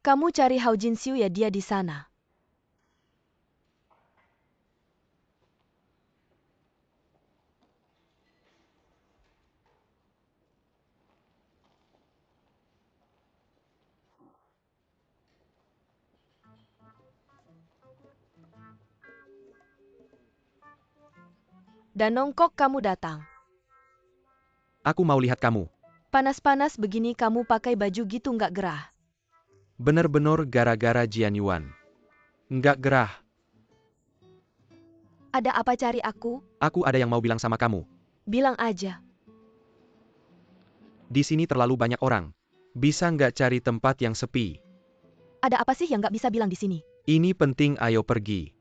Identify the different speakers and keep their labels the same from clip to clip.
Speaker 1: Kamu cari Hao Jinxiu ya, dia di sana. Danong, kok kamu datang?
Speaker 2: Aku mau lihat kamu.
Speaker 1: Panas-panas begini kamu pakai baju gitu nggak gerah.
Speaker 2: Bener-bener gara-gara Jian Yuan. Nggak gerah.
Speaker 1: Ada apa cari aku?
Speaker 2: Aku ada yang mau bilang sama kamu.
Speaker 1: Bilang aja.
Speaker 2: Di sini terlalu banyak orang. Bisa nggak cari tempat yang sepi?
Speaker 1: Ada apa sih yang nggak bisa bilang di sini?
Speaker 2: Ini penting, ayo pergi.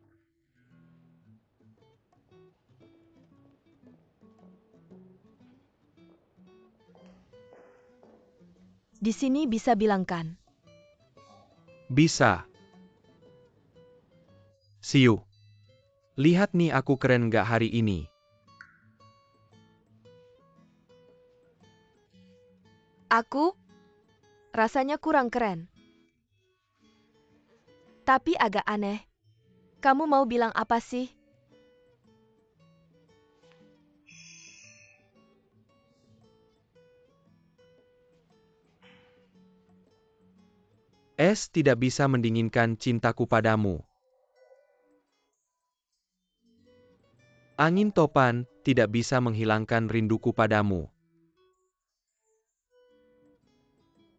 Speaker 1: Di sini bisa bilang kan?
Speaker 2: Bisa. Siu. Lihat nih aku keren nggak hari ini?
Speaker 1: Aku? Rasanya kurang keren. Tapi agak aneh. Kamu mau bilang apa sih?
Speaker 2: Es tidak bisa mendinginkan cintaku padamu. Angin topan tidak bisa menghilangkan rinduku padamu.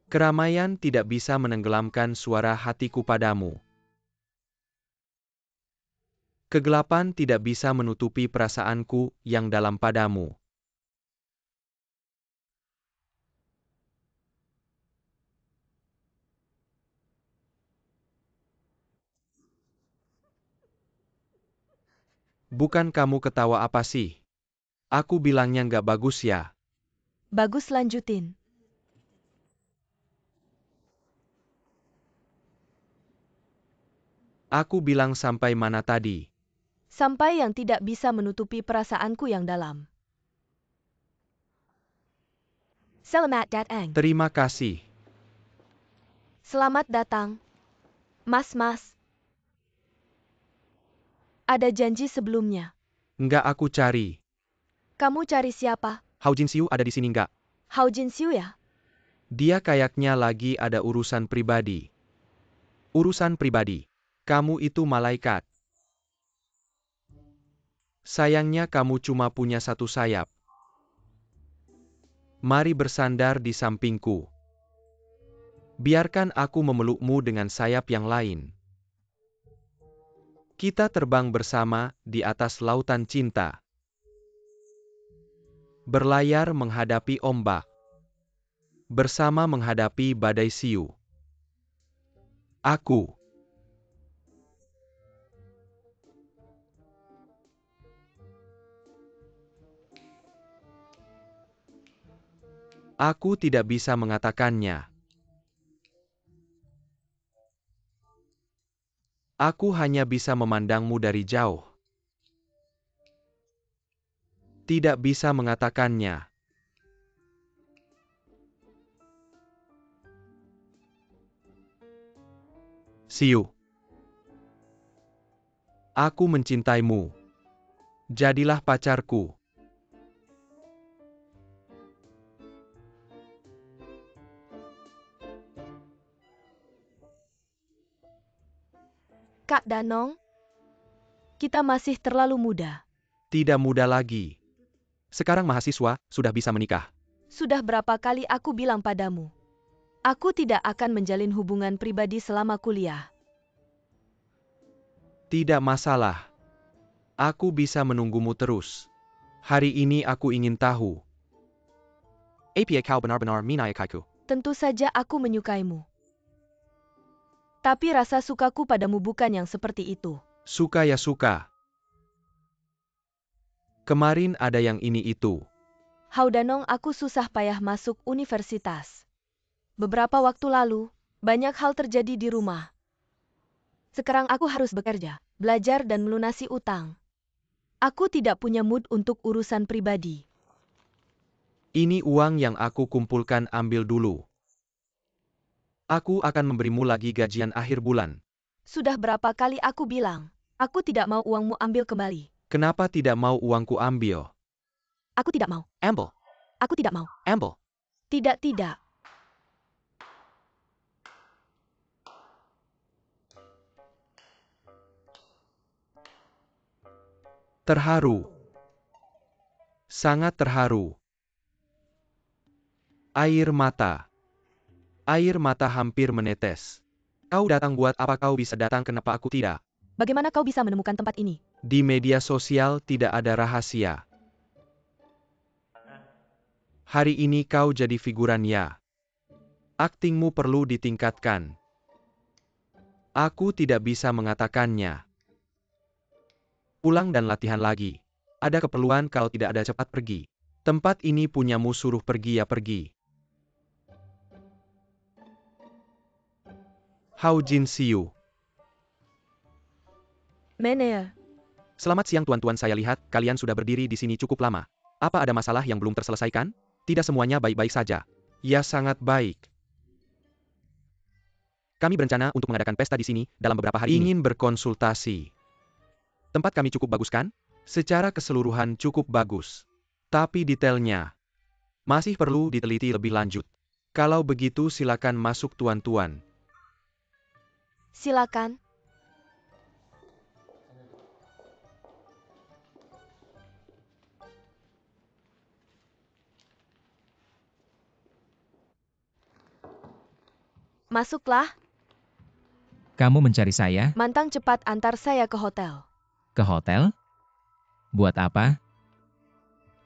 Speaker 2: Keramaian tidak bisa menenggelamkan suara hatiku padamu. Kegelapan tidak bisa menutupi perasaanku yang dalam padamu. Bukan kamu ketawa apa sih? Aku bilangnya nggak bagus ya.
Speaker 1: Bagus, lanjutin.
Speaker 2: Aku bilang sampai mana tadi?
Speaker 1: Sampai yang tidak bisa menutupi perasaanku yang dalam. Selamat datang.
Speaker 2: Terima kasih.
Speaker 1: Selamat datang. Mas. Ada janji sebelumnya.
Speaker 2: Nggak aku cari.
Speaker 1: Kamu cari siapa?
Speaker 2: Hao Jinxiu ada di sini nggak?
Speaker 1: Hao Jinxiu ya?
Speaker 2: Dia kayaknya lagi ada urusan pribadi. Urusan pribadi. Kamu itu malaikat. Sayangnya kamu cuma punya satu sayap. Mari bersandar di sampingku. Biarkan aku memelukmu dengan sayap yang lain. Kita terbang bersama di atas lautan cinta. Berlayar menghadapi ombak. Bersama menghadapi badai siu. Aku tidak bisa mengatakannya. Aku hanya bisa memandangmu dari jauh. Tidak bisa mengatakannya. Siu. Aku mencintaimu. Jadilah pacarku.
Speaker 1: Kak Danong, kita masih terlalu muda.
Speaker 2: Tidak muda lagi. Sekarang mahasiswa sudah bisa menikah.
Speaker 1: Sudah berapa kali aku bilang padamu? Aku tidak akan menjalin hubungan pribadi selama kuliah.
Speaker 2: Tidak masalah. Aku bisa menunggumu terus. Hari ini aku ingin tahu. Apa kau benar-benar menyukaiku?
Speaker 1: Tentu saja aku menyukaimu. Tapi rasa sukaku padamu bukan yang seperti itu.
Speaker 2: Suka ya suka. Kemarin ada yang ini itu.
Speaker 1: Hao Danong, aku susah payah masuk universitas. Beberapa waktu lalu, banyak hal terjadi di rumah. Sekarang aku harus bekerja, belajar dan melunasi utang. Aku tidak punya mood untuk urusan pribadi.
Speaker 2: Ini uang yang aku kumpulkan, ambil dulu. Aku akan memberimu lagi gajian akhir bulan.
Speaker 1: Sudah berapa kali aku bilang, aku tidak mau uangmu ambil kembali.
Speaker 2: Kenapa tidak mau uangku ambil?
Speaker 1: Aku tidak mau.
Speaker 2: Ambil.
Speaker 1: Aku tidak mau.
Speaker 2: Ambil.
Speaker 1: Tidak, tidak.
Speaker 2: Terharu. Sangat terharu. Air mata. Air mata hampir menetes. Kau datang buat apa? Kau bisa datang, kenapa aku tidak?
Speaker 1: Bagaimana kau bisa menemukan tempat ini?
Speaker 2: Di media sosial tidak ada rahasia. Hari ini kau jadi figuran ya. Aktingmu perlu ditingkatkan. Aku tidak bisa mengatakannya. Pulang dan latihan lagi. Ada keperluan, kalau tidak ada cepat pergi. Tempat ini punyamu, suruh pergi ya pergi. Hao Jin Siu.
Speaker 1: Manager.
Speaker 2: Selamat siang tuan-tuan, saya lihat kalian sudah berdiri di sini cukup lama. Apa ada masalah yang belum terselesaikan? Tidak, semuanya baik-baik saja. Ya, sangat baik. Kami berencana untuk mengadakan pesta di sini dalam beberapa hari ini. Ingin berkonsultasi. Tempat kami cukup bagus kan? Secara keseluruhan cukup bagus. Tapi detailnya masih perlu diteliti lebih lanjut. Kalau begitu silakan masuk tuan-tuan.
Speaker 1: Silakan. Masuklah.
Speaker 3: Kamu mencari saya?
Speaker 1: Mantang, cepat antar saya ke hotel.
Speaker 3: Ke hotel? Buat apa?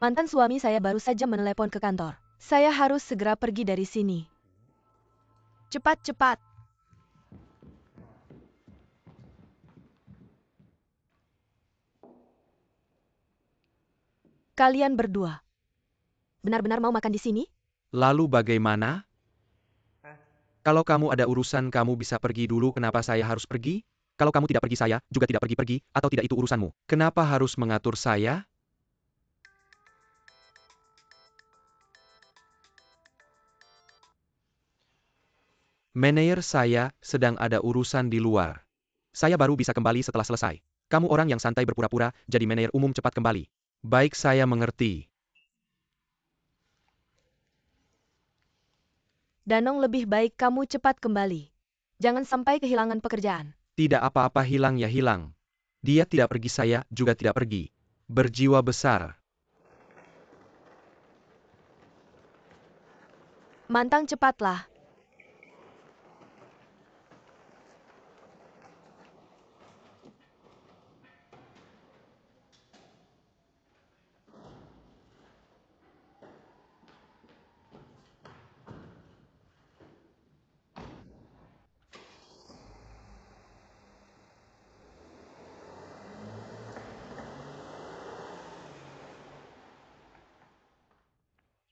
Speaker 1: Mantan suami saya baru saja menelepon ke kantor. Saya harus segera pergi dari sini. Cepat, cepat. Kalian berdua benar-benar mau makan di sini?
Speaker 2: Lalu bagaimana? Kalau kamu ada urusan kamu bisa pergi dulu, kenapa saya harus pergi? Kalau kamu tidak pergi saya juga tidak pergi-pergi, atau tidak itu urusanmu. Kenapa harus mengatur saya? Manajer saya sedang ada urusan di luar. Saya baru bisa kembali setelah selesai. Kamu orang yang santai berpura-pura, jadi manajer umum, cepat kembali. Baik, saya mengerti.
Speaker 1: Danong, lebih baik kamu cepat kembali. Jangan sampai kehilangan pekerjaan.
Speaker 2: Tidak apa-apa, hilang ya hilang. Dia tidak pergi, saya juga tidak pergi. Berjiwa besar.
Speaker 1: Mantang, cepatlah.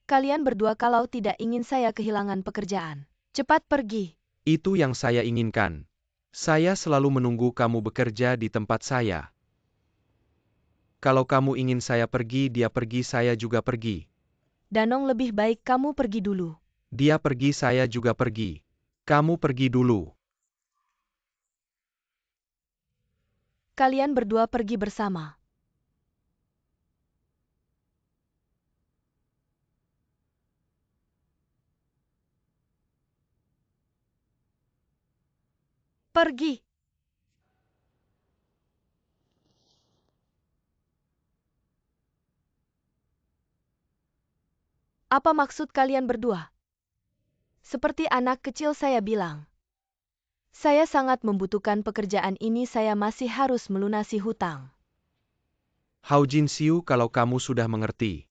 Speaker 1: Kalian berdua kalau tidak ingin saya kehilangan pekerjaan, cepat pergi.
Speaker 2: Itu yang saya inginkan. Saya selalu menunggu kamu bekerja di tempat saya. Kalau kamu ingin saya pergi, dia pergi, saya juga pergi.
Speaker 1: Danong, lebih baik kamu pergi dulu.
Speaker 2: Dia pergi, saya juga pergi. Kamu pergi dulu.
Speaker 1: Kalian berdua pergi bersama. Pergi. Apa maksud kalian berdua? Seperti anak kecil saya bilang. Saya sangat membutuhkan pekerjaan ini, saya masih harus melunasi hutang.
Speaker 2: Hao Jin Siu, kalau kamu sudah mengerti.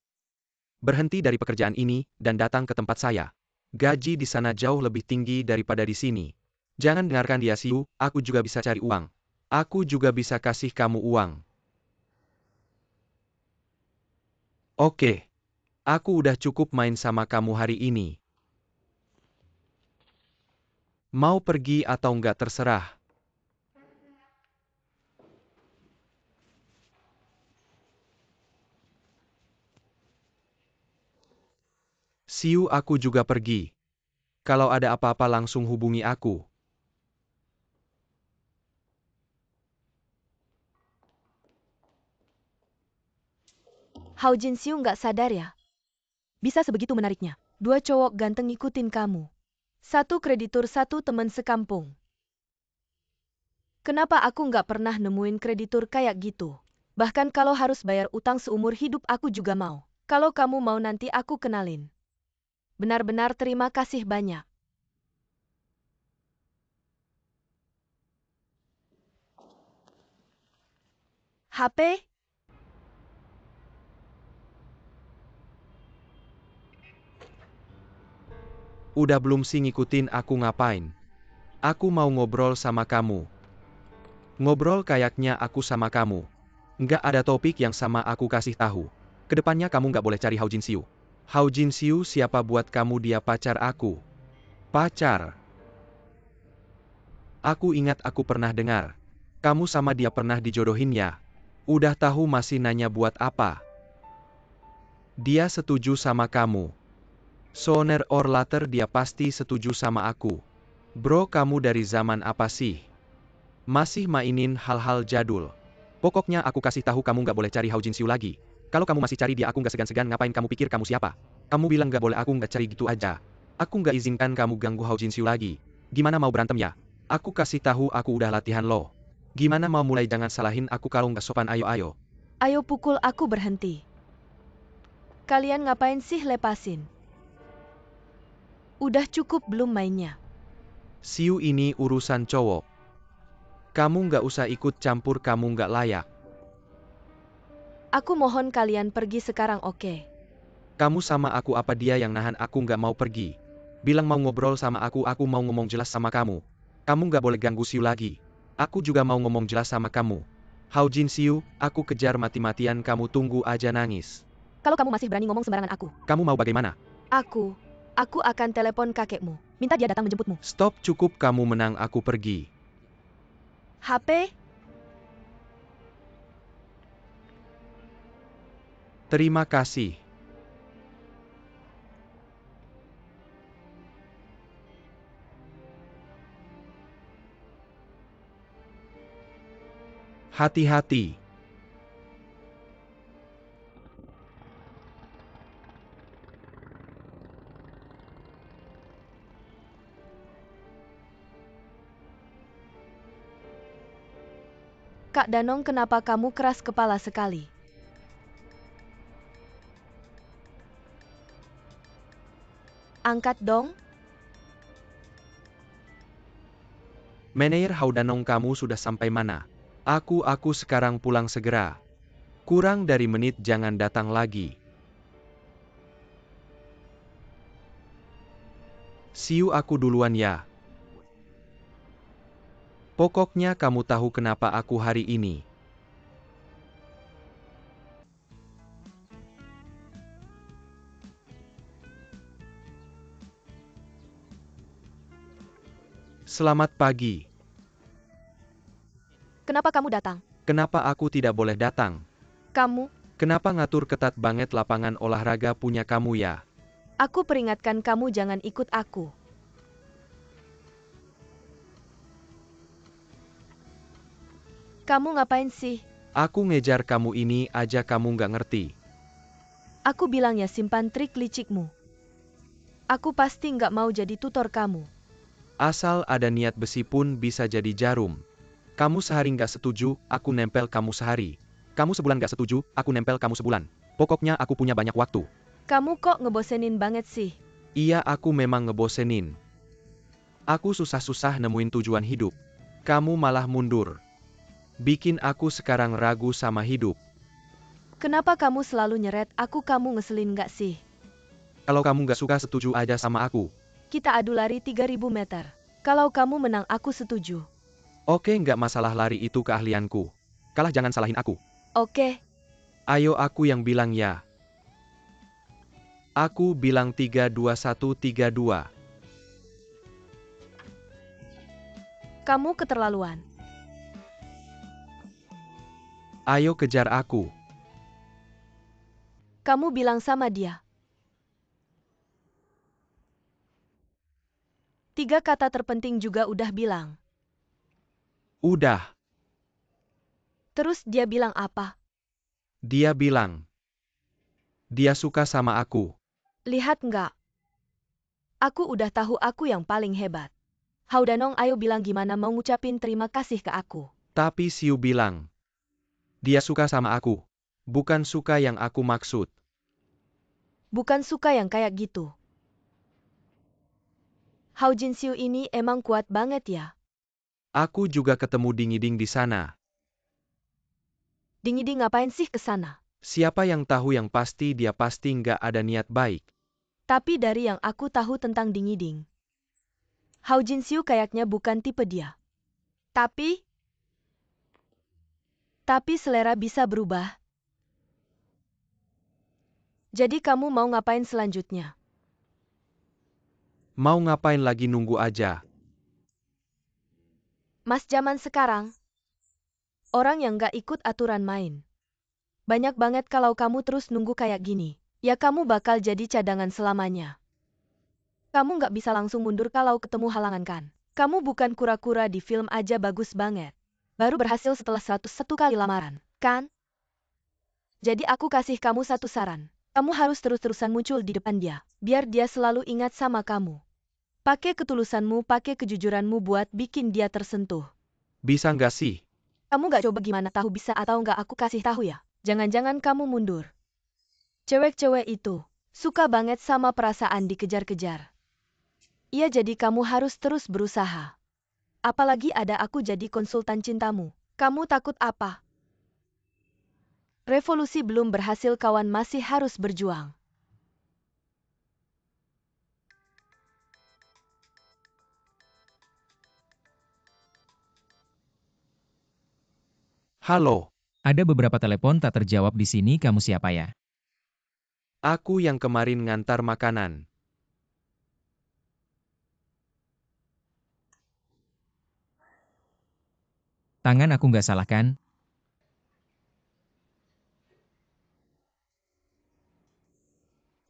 Speaker 2: Berhenti dari pekerjaan ini dan datang ke tempat saya. Gaji di sana jauh lebih tinggi daripada di sini. Jangan dengarkan dia, Siu, aku juga bisa cari uang. Aku juga bisa kasih kamu uang. Oke. Aku udah cukup main sama kamu hari ini. Mau pergi atau enggak terserah. Siu, aku juga pergi. Kalau ada apa-apa langsung hubungi aku.
Speaker 1: Hao Jinxiu nggak sadar ya? Bisa sebegitu menariknya. Dua cowok ganteng ngikutin kamu. Satu kreditur, satu teman sekampung. Kenapa aku nggak pernah nemuin kreditur kayak gitu? Bahkan kalau harus bayar utang seumur hidup aku juga mau. Kalau kamu mau nanti aku kenalin. Benar-benar terima kasih banyak. HP?
Speaker 2: Udah belum sih ngikutin aku ngapain? Aku mau ngobrol sama kamu. Ngobrol kayaknya aku sama kamu. Nggak ada topik yang sama aku kasih tahu. Kedepannya kamu nggak boleh cari Hao Jinxiu. Hao Jinxiu siapa buat kamu dia pacar aku? Pacar? Aku ingat aku pernah dengar. Kamu sama dia pernah dijodohin ya? Udah tahu masih nanya buat apa? Dia setuju sama kamu. Sooner or later dia pasti setuju sama aku. Bro kamu dari zaman apa sih? Masih mainin hal-hal jadul. Pokoknya aku kasih tahu kamu nggak boleh cari Hao Jinxiu lagi. Kalau kamu masih cari dia aku nggak segan-segan ngapain kamu pikir kamu siapa? Kamu bilang nggak boleh aku nggak cari gitu aja. Aku nggak izinkan kamu ganggu Hao Jinxiu lagi. Gimana mau berantem ya? Aku kasih tahu aku udah latihan loh. Gimana mau mulai jangan salahin aku kalau nggak sopan ayo.
Speaker 1: Ayo pukul aku berhenti. Kalian ngapain sih lepasin? Udah cukup belum mainnya?
Speaker 2: Siu ini urusan cowok. Kamu nggak usah ikut campur kamu nggak layak.
Speaker 1: Aku mohon kalian pergi sekarang oke?
Speaker 2: Kamu sama aku apa dia yang nahan aku nggak mau pergi? Bilang mau ngobrol sama aku mau ngomong jelas sama kamu. Kamu nggak boleh ganggu Siu lagi. Aku juga mau ngomong jelas sama kamu. Hao Jin Siu, aku kejar mati-matian kamu tunggu aja nangis.
Speaker 1: Kalau kamu masih berani ngomong sembarangan aku.
Speaker 2: Kamu mau bagaimana?
Speaker 1: Aku akan telepon kakekmu. Minta dia datang menjemputmu.
Speaker 2: Stop cukup kamu menang aku pergi.
Speaker 1: HP?
Speaker 2: Terima kasih. Hati-hati.
Speaker 1: Kak Danong kenapa kamu keras kepala sekali? Angkat dong.
Speaker 2: Meneer Hao Danong kamu sudah sampai mana? Aku sekarang pulang segera. Kurang dari menit jangan datang lagi. Siu aku duluan ya. Pokoknya kamu tahu kenapa aku hari ini. Selamat pagi.
Speaker 1: Kenapa kamu datang?
Speaker 2: Kenapa aku tidak boleh datang?
Speaker 1: Kamu,
Speaker 2: Kenapa ngatur ketat banget lapangan olahraga punya kamu ya?
Speaker 1: aku peringatkan kamu jangan ikut aku. Kamu ngapain sih?
Speaker 2: Aku ngejar kamu ini aja kamu nggak ngerti.
Speaker 1: Aku bilangnya simpan trik licikmu. Aku pasti nggak mau jadi tutor kamu.
Speaker 2: Asal ada niat besi pun bisa jadi jarum. Kamu sehari nggak setuju, aku nempel kamu sehari. Kamu sebulan nggak setuju, aku nempel kamu sebulan. Pokoknya aku punya banyak waktu.
Speaker 1: Kamu kok ngebosenin banget sih?
Speaker 2: Iya aku memang ngebosenin. Aku susah-susah nemuin tujuan hidup. Kamu malah mundur. Bikin aku sekarang ragu sama hidup.
Speaker 1: Kenapa kamu selalu nyeret aku kamu ngeselin nggak sih?
Speaker 2: Kalau kamu nggak suka setuju aja sama aku.
Speaker 1: Kita adu lari 3000 meter. Kalau kamu menang aku setuju.
Speaker 2: Oke nggak masalah lari itu keahlianku. Kalah jangan salahin aku.
Speaker 1: Oke,
Speaker 2: Ayo aku yang bilang ya. Aku bilang 3-2-1-3-2.
Speaker 1: kamu keterlaluan.
Speaker 2: Ayo kejar aku.
Speaker 1: Kamu bilang sama dia. 3 kata terpenting juga udah bilang.
Speaker 2: Udah,
Speaker 1: Terus dia bilang apa?
Speaker 2: dia bilang. Dia suka sama aku.
Speaker 1: Lihat nggak? Aku udah tahu aku yang paling hebat. Hao Danong ayo bilang gimana mau ngucapin terima kasih ke aku.
Speaker 2: Tapi Siu bilang. Dia suka sama aku. Bukan suka yang aku maksud.
Speaker 1: Bukan suka yang kayak gitu. Hao Jinsiu ini emang kuat banget ya.
Speaker 2: Aku juga ketemu Dingiding di sana.
Speaker 1: Dingidi ngapain sih ke sana?
Speaker 2: Siapa yang tahu, yang pasti dia pasti nggak ada niat baik.
Speaker 1: Tapi dari yang aku tahu tentang Dingiding, Hao Jinsiu kayaknya bukan tipe dia. Tapi selera bisa berubah. Jadi kamu mau ngapain selanjutnya?
Speaker 2: Mau ngapain lagi, nunggu aja.
Speaker 1: Mas zaman sekarang, orang yang gak ikut aturan main. Banyak banget kalau kamu terus nunggu kayak gini. Ya kamu bakal jadi cadangan selamanya. Kamu gak bisa langsung mundur kalau ketemu halangan kan? Kamu bukan kura-kura di film aja bagus banget. Baru berhasil setelah 101 kali lamaran, kan? Jadi aku kasih kamu satu saran. Kamu harus terus-terusan muncul di depan dia, biar dia selalu ingat sama kamu. Pakai ketulusanmu, pakai kejujuranmu buat bikin dia tersentuh.
Speaker 2: Bisa nggak sih?
Speaker 1: Kamu gak coba gimana tahu bisa atau nggak aku kasih tahu ya? Jangan-jangan kamu mundur. Cewek-cewek itu suka banget sama perasaan dikejar-kejar. Iya, jadi kamu harus terus berusaha. Apalagi ada aku jadi konsultan cintamu. Kamu takut apa? Revolusi belum berhasil, kawan masih harus berjuang.
Speaker 2: Halo,
Speaker 3: Ada beberapa telepon tak terjawab di sini, kamu siapa ya?
Speaker 2: aku yang kemarin ngantar makanan.
Speaker 3: Tangan aku nggak salah kan?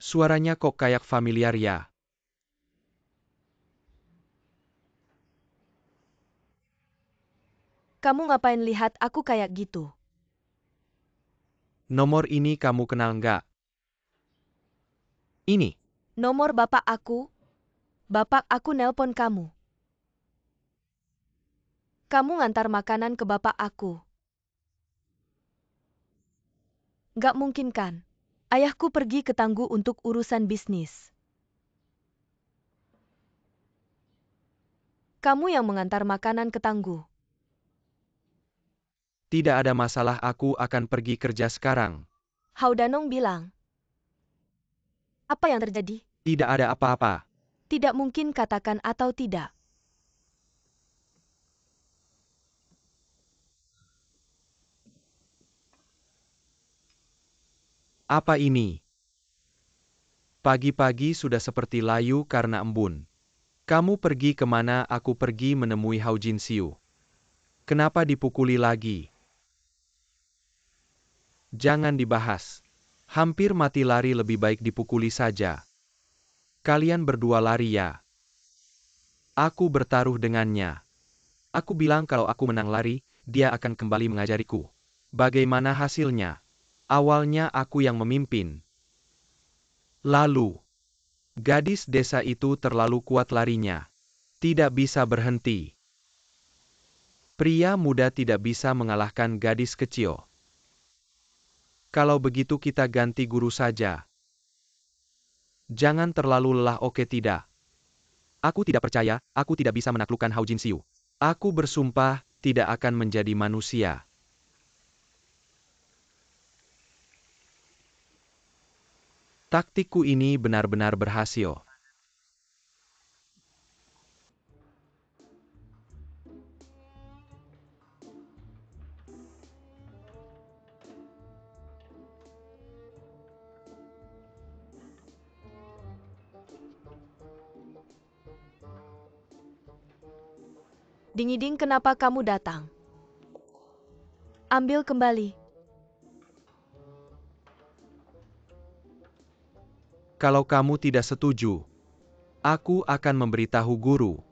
Speaker 2: Suaranya kok kayak familiar ya?
Speaker 1: Kamu ngapain lihat aku kayak gitu?
Speaker 2: Nomor ini kamu kenal nggak? Ini,
Speaker 1: Nomor bapak aku? Bapak aku nelpon kamu. Kamu ngantar makanan ke bapak aku. Gak mungkin kan? Ayahku pergi ke Tangguh untuk urusan bisnis. Kamu yang mengantar makanan ke Tangguh.
Speaker 2: tidak ada masalah, aku akan pergi kerja sekarang.
Speaker 1: Hao Danong bilang. Apa yang terjadi?
Speaker 2: Tidak ada apa-apa.
Speaker 1: Tidak mungkin, katakan atau tidak.
Speaker 2: Apa ini? Pagi-pagi sudah seperti layu karena embun. Kamu pergi kemana? Aku pergi menemui Hao Jinsiu. Kenapa dipukuli lagi? Jangan dibahas. Hampir mati lari, lebih baik dipukuli saja. Kalian berdua lari ya. Aku bertaruh dengannya. Aku bilang kalau aku menang lari, dia akan kembali mengajariku. Bagaimana hasilnya? Awalnya aku yang memimpin. Lalu, gadis desa itu terlalu kuat larinya. Tidak bisa berhenti. Pria muda tidak bisa mengalahkan gadis kecil. Kalau begitu kita ganti guru saja. Jangan terlalu lelah, oke tidak? Aku tidak percaya, aku tidak bisa menaklukkan Hao Jinsiu. Aku bersumpah, tidak akan menjadi manusia. Taktikku ini benar-benar berhasil.
Speaker 1: Dingiding, kenapa kamu datang? Ambil kembali.
Speaker 2: Kalau kamu tidak setuju, Aku akan memberitahu guru.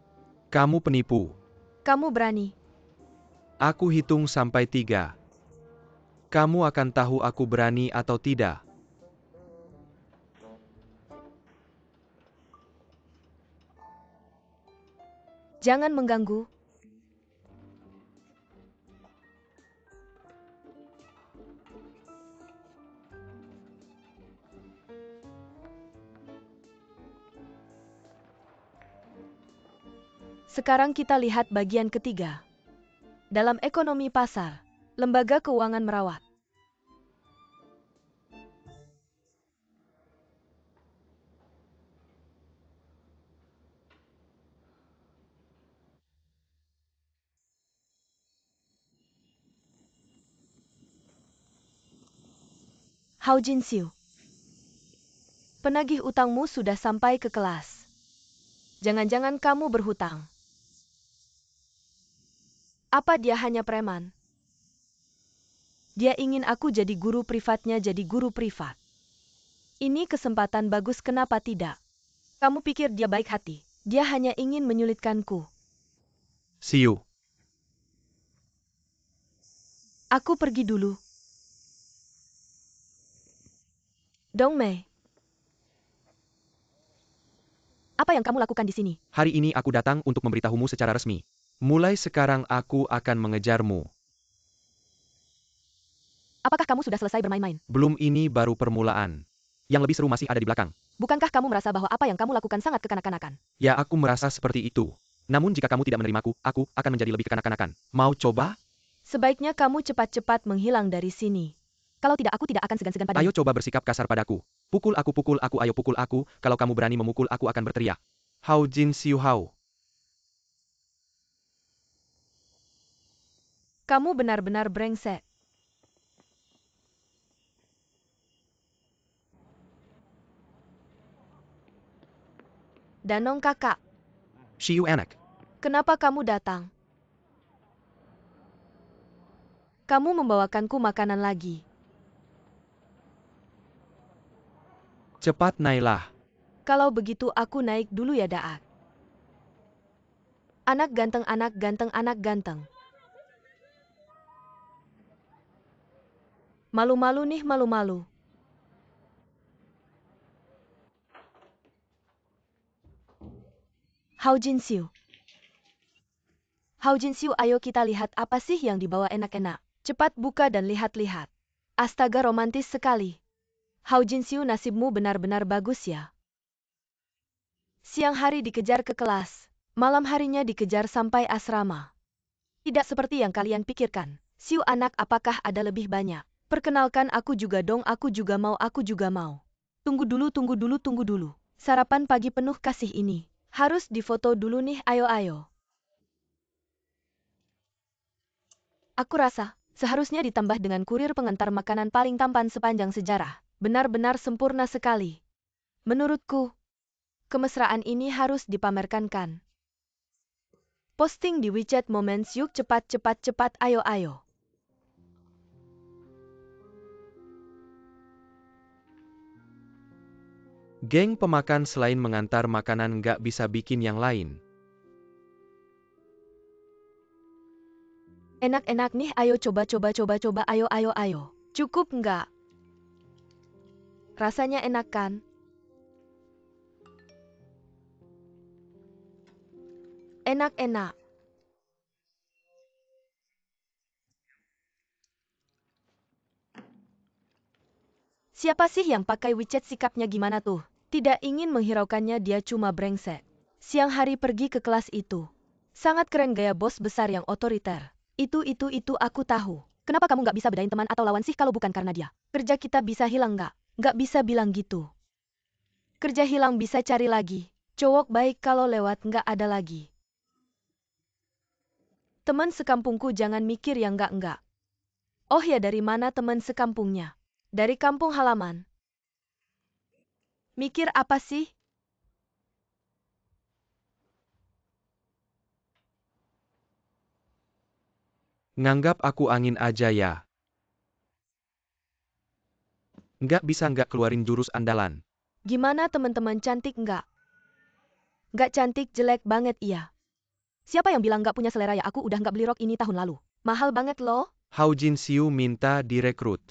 Speaker 2: Kamu penipu.
Speaker 1: Kamu berani.
Speaker 2: Aku hitung sampai 3. Kamu akan tahu aku berani atau tidak.
Speaker 1: Jangan mengganggu. Sekarang kita lihat bagian ketiga. Dalam ekonomi pasar, lembaga keuangan merawat. Hao Jinxiu. Penagih utangmu sudah sampai ke kelas. Jangan-jangan kamu berhutang. Apa dia hanya preman? Dia ingin aku jadi guru privatnya, jadi guru privat. Ini kesempatan bagus, kenapa tidak? Kamu pikir dia baik hati? Dia hanya ingin menyulitkanku.
Speaker 2: Xiu.
Speaker 1: Aku pergi dulu. Dong Mei. Apa yang kamu lakukan di sini?
Speaker 2: Hari ini aku datang untuk memberitahumu secara resmi. Mulai sekarang aku akan mengejarmu.
Speaker 1: Apakah kamu sudah selesai bermain-main?
Speaker 2: Belum, ini baru permulaan. Yang lebih seru masih ada di belakang.
Speaker 1: Bukankah kamu merasa bahwa apa yang kamu lakukan sangat kekanak-kanakan?
Speaker 2: Ya, aku merasa seperti itu. Namun jika kamu tidak menerimaku, aku akan menjadi lebih kekanak-kanakan. Mau coba?
Speaker 1: Sebaiknya kamu cepat-cepat menghilang dari sini. Kalau tidak, aku tidak akan segan-segan padamu.
Speaker 2: Ayo coba bersikap kasar padaku. Pukul aku, ayo pukul aku. Kalau kamu berani memukul, aku akan berteriak. Hao Jinxiu Hao.
Speaker 1: Kamu benar-benar brengsek. Danong kakak,
Speaker 2: Xiu anak.
Speaker 1: kenapa kamu datang? Kamu membawakanku makanan lagi.
Speaker 2: Cepat naiklah.
Speaker 1: Kalau begitu aku naik dulu ya Daak. Anak ganteng, anak ganteng, anak ganteng. Malu-malu nih, malu-malu. Hao Jinxiu. Hao Jinxiu, ayo kita lihat apa sih yang dibawa enak-enak. Cepat buka dan lihat-lihat. Astaga, romantis sekali. Hao Jinxiu, nasibmu benar-benar bagus ya. Siang hari dikejar ke kelas, malam harinya dikejar sampai asrama. Tidak seperti yang kalian pikirkan. Xiu anak, apakah ada lebih banyak? Perkenalkan, aku juga dong, aku juga mau, aku juga mau. Tunggu dulu, tunggu dulu, tunggu dulu. Sarapan pagi penuh kasih ini. Harus difoto dulu nih, ayo. Aku rasa, seharusnya ditambah dengan kurir pengantar makanan paling tampan sepanjang sejarah. Benar-benar sempurna sekali. Menurutku, kemesraan ini harus dipamerkan kan. Posting di WeChat Moments yuk, cepat, ayo.
Speaker 2: Geng pemakan selain mengantar makanan nggak bisa bikin yang lain.
Speaker 1: Enak-enak nih, ayo coba, ayo. Cukup nggak? Rasanya enak kan? Enak-enak. Siapa sih yang pakai WeChat, sikapnya gimana tuh? Tidak ingin menghiraukannya, dia cuma brengsek. Siang hari pergi ke kelas itu. Sangat keren gaya bos besar yang otoriter. Itu aku tahu. Kenapa kamu nggak bisa bedain teman atau lawan sih kalau bukan karena dia? Kerja kita bisa hilang nggak? Nggak bisa bilang gitu. Kerja hilang bisa cari lagi. Cowok baik kalau lewat nggak ada lagi. Teman sekampungku jangan mikir yang nggak. Oh ya, dari mana teman sekampungnya? Dari kampung halaman. Mikir apa sih?
Speaker 2: Nganggap aku angin aja ya. Nggak bisa nggak keluarin jurus andalan.
Speaker 1: Gimana teman-teman cantik nggak? Gak cantik, jelek banget iya. Siapa yang bilang gak punya selera ya? Aku udah gak beli rok ini tahun lalu. Mahal banget loh.
Speaker 2: Hao Jin Siu minta direkrut.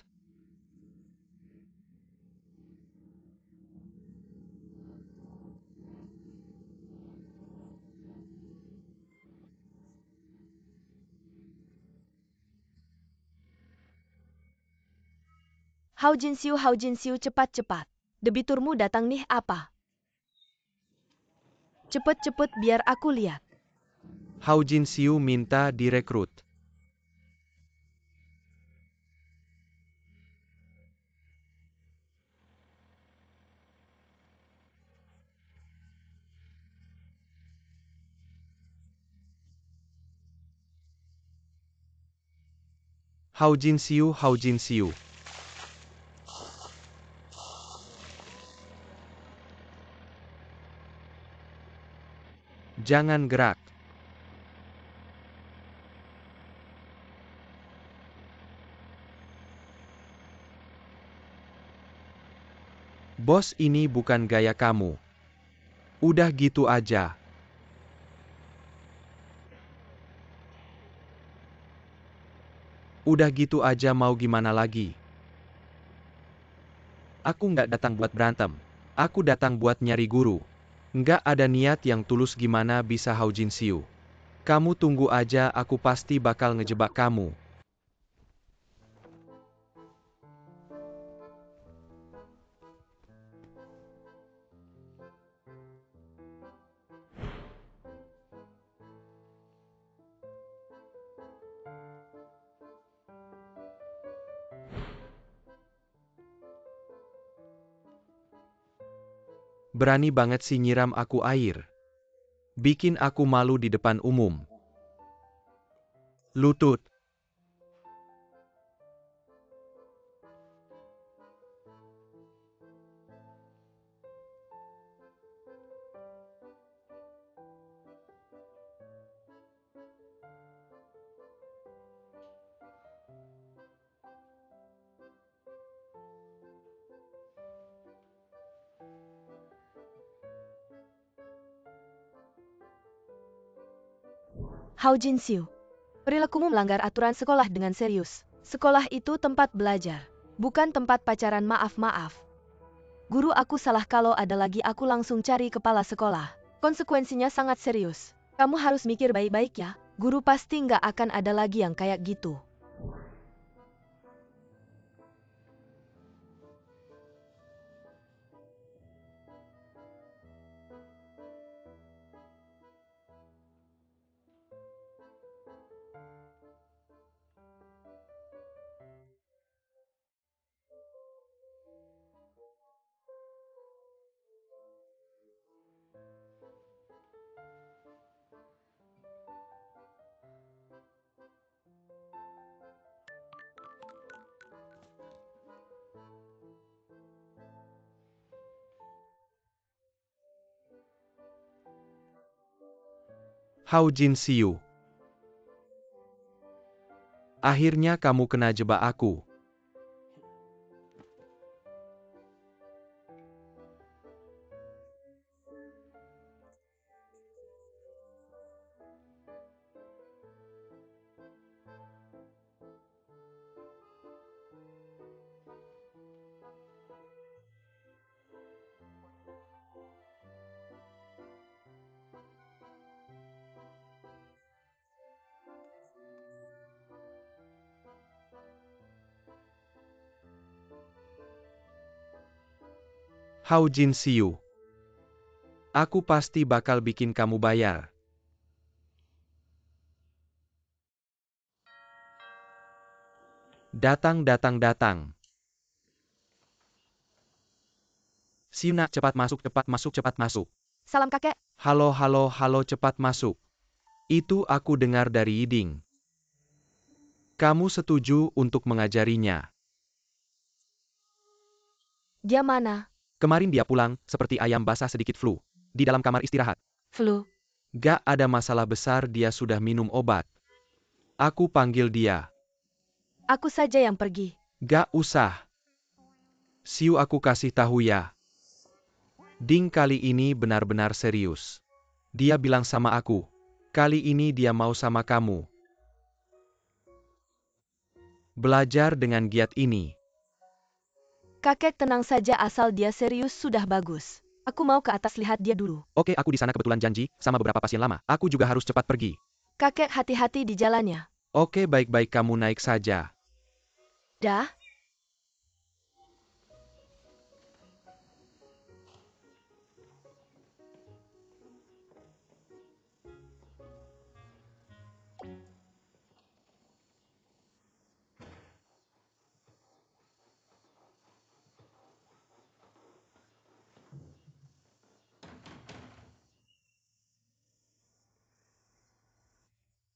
Speaker 1: Hao Jin Siu, cepat-cepat. Debiturmu datang nih apa? Cepet-cepet biar aku lihat.
Speaker 2: Hao Jin Siu minta direkrut. Hao Jin Siu, Hao Jin Siu. Jangan gerak. Bos, ini bukan gaya kamu. Udah gitu aja. Udah gitu aja mau gimana lagi? Aku nggak datang buat berantem. Aku datang buat nyari guru. Nggak ada niat yang tulus, gimana bisa Hao Jin Siu? Kamu tunggu aja, aku pasti bakal ngejebak kamu. Berani banget sih nyiram aku air. Bikin aku malu di depan umum. Lutut.
Speaker 1: Hao Jin Siu, perilakumu melanggar aturan sekolah dengan serius. Sekolah itu tempat belajar, bukan tempat pacaran. Maaf. Guru aku salah, kalau ada lagi aku langsung cari kepala sekolah. Konsekuensinya sangat serius. Kamu harus mikir baik-baik ya. Guru pasti nggak akan ada lagi yang kayak gitu.
Speaker 2: Hao Jin Siu. Akhirnya kamu kena jebak aku. Hao Jin Siu. Aku pasti bakal bikin kamu bayar. Datang. Sina, cepat masuk.
Speaker 1: Salam kakek.
Speaker 2: Halo, cepat masuk. Itu aku dengar dari Yiding. Kamu setuju untuk mengajarinya?
Speaker 1: Dia mana?
Speaker 2: Kemarin dia pulang, seperti ayam basah sedikit flu. Di dalam kamar istirahat.
Speaker 1: Flu.
Speaker 2: Gak ada masalah besar, dia sudah minum obat. Aku panggil dia.
Speaker 1: Aku saja yang pergi.
Speaker 2: Gak usah. Siu, aku kasih tahu ya. Ding kali ini benar-benar serius. Dia bilang sama aku. Kali ini dia mau sama kamu. Belajar dengan giat ini.
Speaker 1: Kakek tenang saja asal dia serius sudah bagus. Aku mau ke atas lihat dia dulu.
Speaker 2: Oke, aku di sana kebetulan janji, sama beberapa pasien lama. Aku juga harus cepat pergi.
Speaker 1: Kakek hati-hati di jalannya.
Speaker 2: Oke, baik-baik kamu naik saja.
Speaker 1: Dah?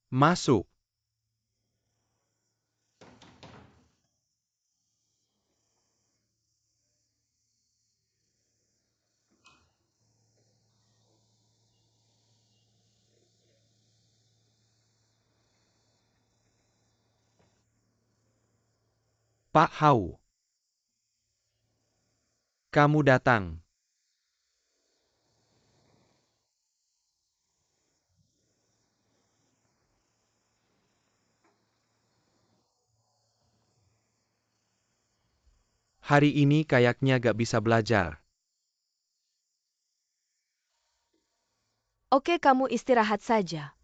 Speaker 2: Masuk. Pak Hau. Kamu datang. Hari ini kayaknya gak bisa belajar.
Speaker 1: Oke, kamu istirahat saja.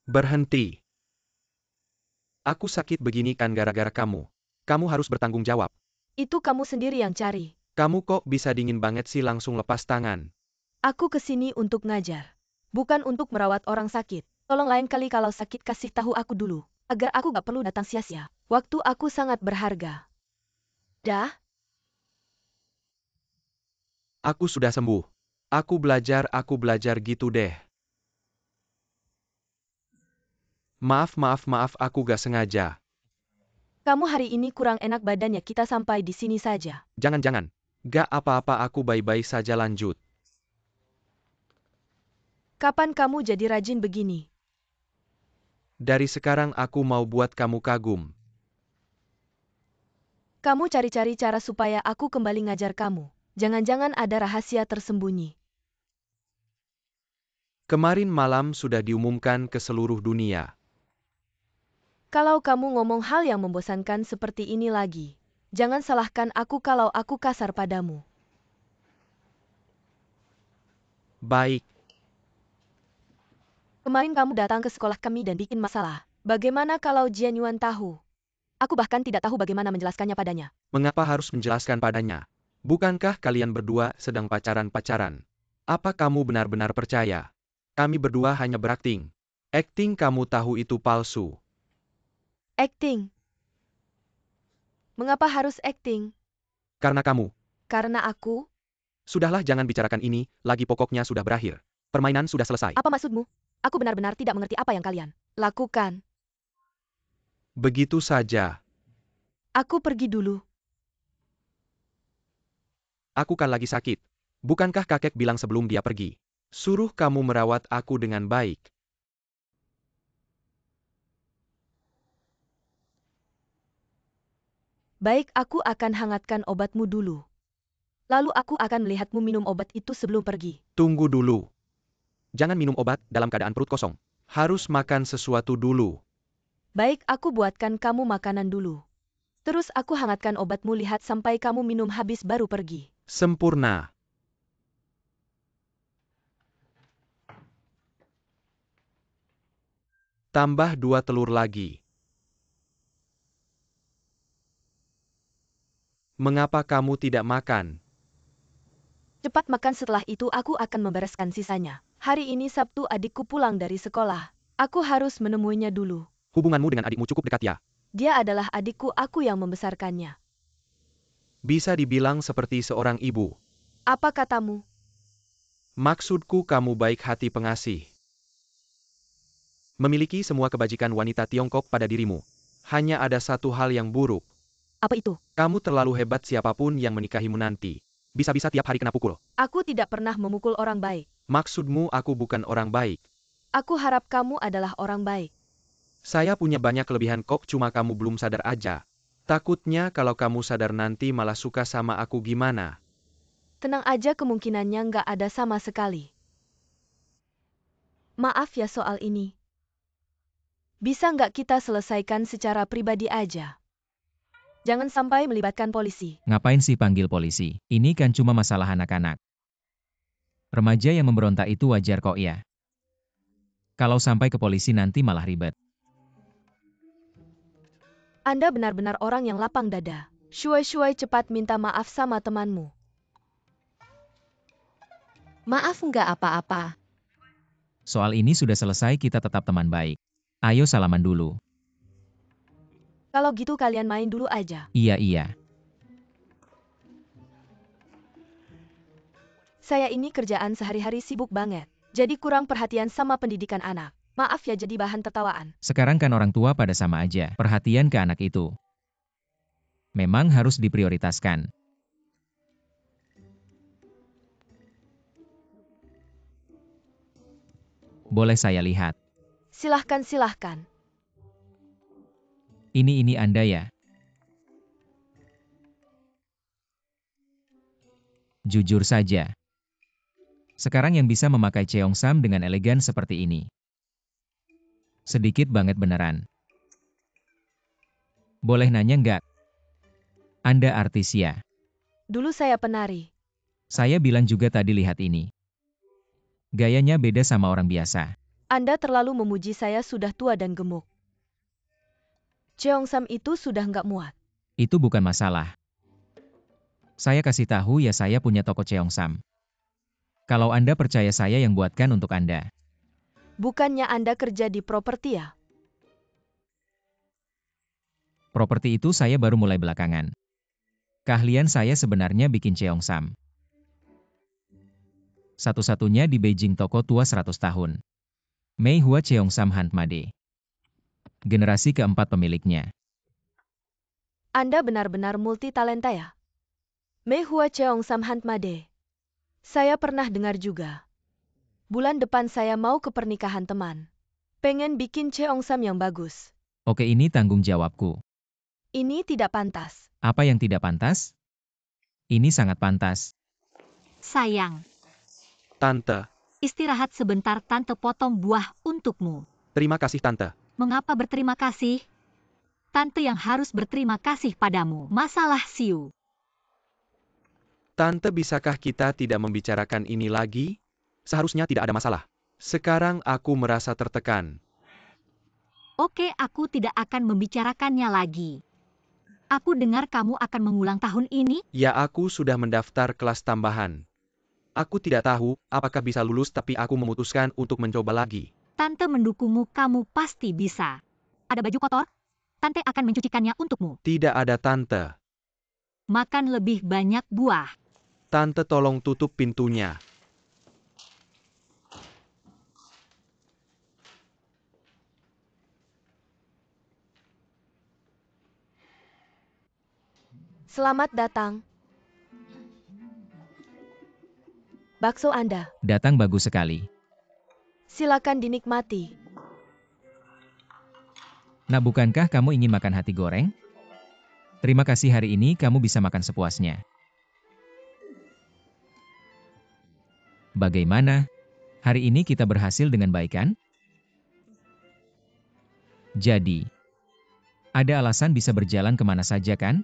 Speaker 2: Berhenti. Aku sakit begini kan gara-gara kamu. Kamu harus bertanggung jawab.
Speaker 1: Itu kamu sendiri yang cari.
Speaker 2: Kamu kok bisa dingin banget sih langsung lepas tangan.
Speaker 1: Aku kesini untuk ngajar. Bukan untuk merawat orang sakit. Tolong lain kali kalau sakit kasih tahu aku dulu. Agar aku gak perlu datang sia-sia. Waktu aku sangat berharga. Dah?
Speaker 2: Aku sudah sembuh. Aku belajar gitu deh. Maaf, aku gak sengaja.
Speaker 1: Kamu hari ini kurang enak badannya, kita sampai di sini saja.
Speaker 2: Jangan. Gak apa-apa, aku baik-baik saja, lanjut.
Speaker 1: Kapan kamu jadi rajin begini?
Speaker 2: Dari sekarang aku mau buat kamu kagum.
Speaker 1: Kamu cari-cari cara supaya aku kembali ngajar kamu. Jangan-jangan ada rahasia tersembunyi.
Speaker 2: Kemarin malam sudah diumumkan ke seluruh dunia.
Speaker 1: Kalau kamu ngomong hal yang membosankan seperti ini lagi, jangan salahkan aku kalau aku kasar padamu.
Speaker 2: Baik,
Speaker 1: Kemarin kamu datang ke sekolah kami dan bikin masalah. Bagaimana kalau Jian Yuan tahu? Aku bahkan tidak tahu bagaimana menjelaskannya padanya.
Speaker 2: mengapa harus menjelaskan padanya? Bukankah kalian berdua sedang pacaran-pacaran? Apa kamu benar-benar percaya? Kami berdua hanya berakting. Akting kamu tahu itu palsu.
Speaker 1: Acting. Mengapa harus acting?
Speaker 2: Karena kamu.
Speaker 1: Karena aku?
Speaker 2: Sudahlah, jangan bicarakan ini, lagi pokoknya sudah berakhir. Permainan sudah selesai.
Speaker 1: Apa maksudmu? Aku benar-benar tidak mengerti apa yang kalian lakukan.
Speaker 2: Begitu saja.
Speaker 1: Aku pergi dulu.
Speaker 2: Aku kan lagi sakit. Bukankah kakek bilang sebelum dia pergi? Suruh kamu merawat aku dengan baik.
Speaker 1: Baik, aku akan hangatkan obatmu dulu. Lalu aku akan melihatmu minum obat itu sebelum pergi.
Speaker 2: Tunggu dulu. Jangan minum obat dalam keadaan perut kosong. Harus makan sesuatu dulu.
Speaker 1: Baik, aku buatkan kamu makanan dulu. Terus aku hangatkan obatmu, lihat sampai kamu minum habis baru pergi.
Speaker 2: Sempurna. Tambah 2 telur lagi. Mengapa kamu tidak makan?
Speaker 1: Cepat makan, setelah itu aku akan membereskan sisanya. Hari ini Sabtu, adikku pulang dari sekolah. Aku harus menemuinya dulu.
Speaker 2: Hubunganmu dengan adikmu cukup dekat ya?
Speaker 1: Dia adalah adikku, aku yang membesarkannya.
Speaker 2: Bisa dibilang seperti seorang ibu.
Speaker 1: Apa katamu?
Speaker 2: Maksudku kamu baik hati pengasih. Memiliki semua kebajikan wanita Tiongkok pada dirimu. Hanya ada satu hal yang buruk.
Speaker 1: Apa itu?
Speaker 2: Kamu terlalu hebat, siapapun yang menikahimu nanti. Bisa-bisa tiap hari kena pukul.
Speaker 1: Aku tidak pernah memukul orang baik.
Speaker 2: Maksudmu aku bukan orang baik.
Speaker 1: Aku harap kamu adalah orang baik.
Speaker 2: Saya punya banyak kelebihan kok, cuma kamu belum sadar aja. Takutnya kalau kamu sadar nanti malah suka sama aku gimana?
Speaker 1: Tenang aja, kemungkinannya nggak ada sama sekali. Maaf ya soal ini. Bisa nggak kita selesaikan secara pribadi aja? Jangan sampai melibatkan polisi.
Speaker 3: Ngapain sih panggil polisi? Ini kan cuma masalah anak-anak. Remaja yang memberontak itu wajar kok ya. Kalau sampai ke polisi nanti malah ribet.
Speaker 1: Anda benar-benar orang yang lapang dada. Shuai-shuai cepat minta maaf sama temanmu.
Speaker 4: Maaf nggak apa-apa.
Speaker 3: Soal ini sudah selesai, kita tetap teman baik. Ayo salaman dulu.
Speaker 1: Kalau gitu kalian main dulu aja.
Speaker 3: Iya.
Speaker 1: Saya ini kerjaan sehari-hari sibuk banget. Jadi kurang perhatian sama pendidikan anak. Maaf ya jadi bahan tertawaan.
Speaker 3: Sekarang kan orang tua pada sama aja. Perhatian ke anak itu memang harus diprioritaskan. Boleh saya lihat?
Speaker 1: Silahkan.
Speaker 3: Ini Anda ya? Jujur saja. Sekarang yang bisa memakai Cheongsam dengan elegan seperti ini. Sedikit banget beneran. Boleh nanya nggak? Anda artis ya?
Speaker 1: Dulu saya penari.
Speaker 3: Saya bilang juga tadi lihat ini. Gayanya beda sama orang biasa.
Speaker 1: Anda terlalu memuji saya sudah tua dan gemuk. Cheongsam itu sudah nggak muat.
Speaker 3: Itu bukan masalah. Saya kasih tahu ya, saya punya toko Cheongsam. Kalau Anda percaya, saya yang buatkan untuk Anda.
Speaker 1: Bukannya Anda kerja di properti ya?
Speaker 3: Properti itu saya baru mulai belakangan. Keahlian saya sebenarnya bikin Cheongsam. Satu-satunya di Beijing, toko tua 100 tahun. Meihua Cheongsam Handmade. Generasi keempat pemiliknya.
Speaker 1: Anda benar-benar multi talenta ya? Meihua Cheongsam Handmade. Saya pernah dengar juga. Bulan depan saya mau ke pernikahan teman. Pengen bikin Cheongsam yang bagus.
Speaker 3: Oke, ini tanggung jawabku.
Speaker 1: Ini tidak pantas.
Speaker 3: Apa yang tidak pantas? Ini sangat pantas.
Speaker 4: Sayang,
Speaker 2: Tante,
Speaker 4: istirahat sebentar, Tante potong buah untukmu.
Speaker 2: terima kasih Tante.
Speaker 4: Mengapa berterima kasih? Tante yang harus berterima kasih padamu. Masalah Siu.
Speaker 2: Tante, bisakah kita tidak membicarakan ini lagi? Seharusnya tidak ada masalah. Sekarang aku merasa tertekan.
Speaker 4: Oke, aku tidak akan membicarakannya lagi. Aku dengar kamu akan mengulang tahun ini?
Speaker 2: Ya, aku sudah mendaftar kelas tambahan. Aku tidak tahu apakah bisa lulus, tapi aku memutuskan untuk mencoba lagi.
Speaker 4: Tante mendukungmu, kamu pasti bisa. Ada baju kotor? Tante akan mencucikannya untukmu.
Speaker 2: Tidak ada Tante.
Speaker 4: Makan lebih banyak buah.
Speaker 2: Tante, tolong tutup pintunya.
Speaker 1: Selamat datang. Bakso Anda.
Speaker 3: Datang bagus sekali.
Speaker 1: Silakan dinikmati.
Speaker 3: Nah, bukankah kamu ingin makan hati goreng? Terima kasih, hari ini kamu bisa makan sepuasnya. Bagaimana? Hari ini kita berhasil dengan baik kan? Jadi, ada alasan bisa berjalan kemana saja kan?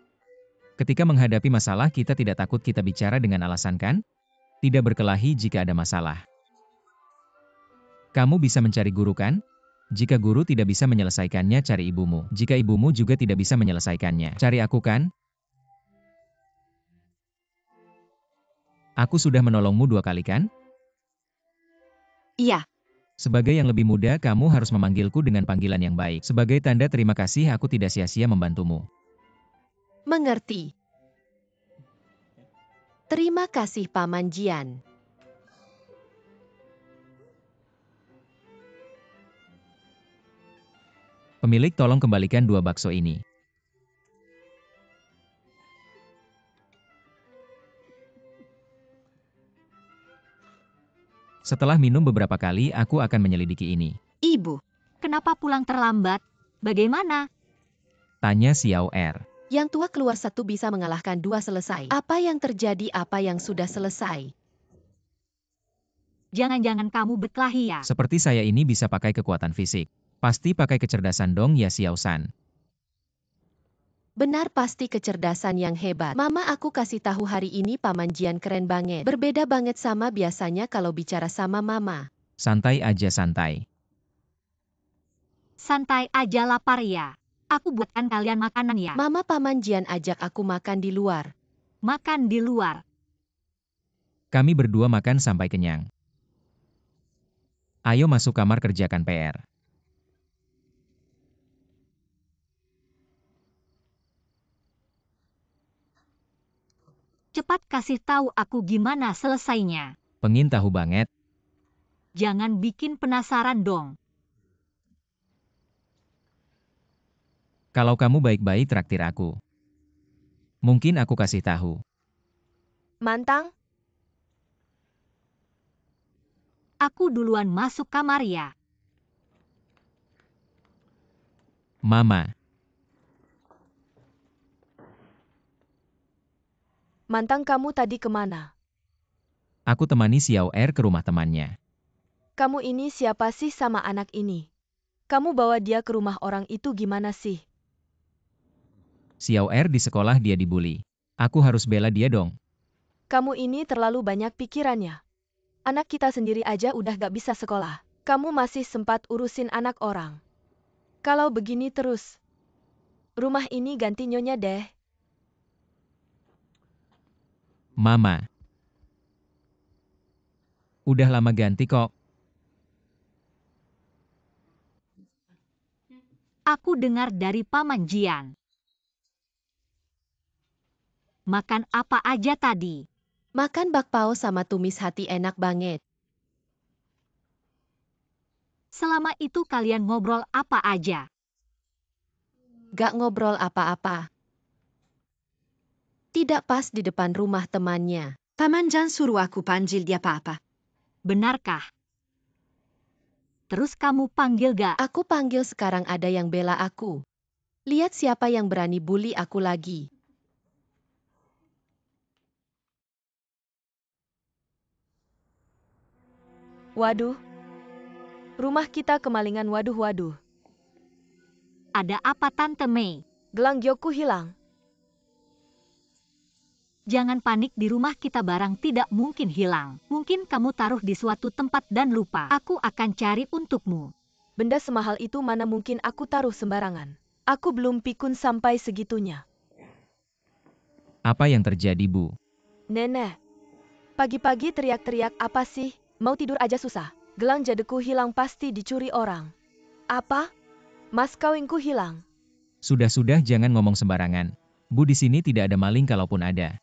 Speaker 3: Ketika menghadapi masalah, kita tidak takut, kita bicara dengan alasan kan? Tidak berkelahi jika ada masalah. Kamu bisa mencari guru kan? Jika guru tidak bisa menyelesaikannya, cari ibumu. Jika ibumu juga tidak bisa menyelesaikannya, cari aku kan? Aku sudah menolongmu 2 kali kan?
Speaker 4: Iya.
Speaker 3: Sebagai yang lebih muda, kamu harus memanggilku dengan panggilan yang baik. Sebagai tanda terima kasih, aku tidak sia-sia membantumu.
Speaker 5: Mengerti. Terima kasih Paman Jian.
Speaker 3: Pemilik, tolong kembalikan 2 bakso ini. Setelah minum beberapa kali, aku akan menyelidiki ini.
Speaker 4: Ibu, kenapa pulang terlambat? Bagaimana?
Speaker 3: Tanya Xiao Er.
Speaker 5: Yang tua keluar satu bisa mengalahkan 2 selesai. Apa yang terjadi, apa yang sudah selesai?
Speaker 4: Jangan-jangan kamu berkelahi ya?
Speaker 3: Seperti saya ini bisa pakai kekuatan fisik. Pasti pakai kecerdasan dong ya Xiao-san.
Speaker 5: Benar, pasti kecerdasan yang hebat. Mama, aku kasih tahu hari ini Paman Jian keren banget. Berbeda banget sama biasanya kalau bicara sama Mama.
Speaker 3: Santai aja santai.
Speaker 4: Santai aja, lapar ya. Aku buatkan kalian makanan ya.
Speaker 5: Mama, Paman Jian ajak aku makan di luar.
Speaker 4: Makan di luar.
Speaker 3: Kami berdua makan sampai kenyang. Ayo masuk kamar kerjakan PR.
Speaker 4: Cepat kasih tahu aku gimana selesainya.
Speaker 3: Pengin tahu banget.
Speaker 4: Jangan bikin penasaran dong.
Speaker 3: Kalau kamu baik-baik traktir aku. Mungkin aku kasih tahu.
Speaker 1: Mantang,
Speaker 4: Aku duluan masuk kamar ya.
Speaker 3: Mama,
Speaker 1: Mantang kamu tadi kemana?
Speaker 3: aku temani Xiao Er ke rumah temannya.
Speaker 1: Kamu ini siapa sih sama anak ini? Kamu bawa dia ke rumah orang itu gimana sih?
Speaker 3: Xiao Er di sekolah dia dibully. Aku harus bela dia dong.
Speaker 1: Kamu ini terlalu banyak pikirannya. Anak kita sendiri aja udah gak bisa sekolah. Kamu masih sempat urusin anak orang. Kalau begini terus, rumah ini ganti nyonya deh.
Speaker 3: Mama. Udah lama ganti kok.
Speaker 4: Aku dengar dari Paman Jian. Makan apa aja tadi?
Speaker 5: Makan bakpao sama tumis hati enak banget.
Speaker 4: Selama itu kalian ngobrol apa aja?
Speaker 5: Gak ngobrol apa-apa. Tidak pas di depan rumah temannya.
Speaker 6: Paman Jian suruh aku panggil dia papa.
Speaker 4: Benarkah? Terus kamu panggil gak?
Speaker 5: Aku panggil sekarang ada yang bela aku. Lihat siapa yang berani bully aku lagi.
Speaker 1: Waduh. Rumah kita kemalingan, waduh.
Speaker 4: Ada apa Tante Mei?
Speaker 1: Gelang Gyoku hilang.
Speaker 4: Jangan panik, di rumah kita barang tidak mungkin hilang. Mungkin kamu taruh di suatu tempat dan lupa. Aku akan cari untukmu.
Speaker 1: Benda semahal itu mana mungkin aku taruh sembarangan. Aku belum pikun sampai segitunya.
Speaker 3: Apa yang terjadi, Bu?
Speaker 1: Nenek. Pagi-pagi teriak-teriak apa sih? Mau tidur aja susah. Gelang jadeku hilang, pasti dicuri orang. Apa? Mas kawinku hilang.
Speaker 3: Sudah-sudah jangan ngomong sembarangan. Bu, di sini tidak ada maling kalaupun ada.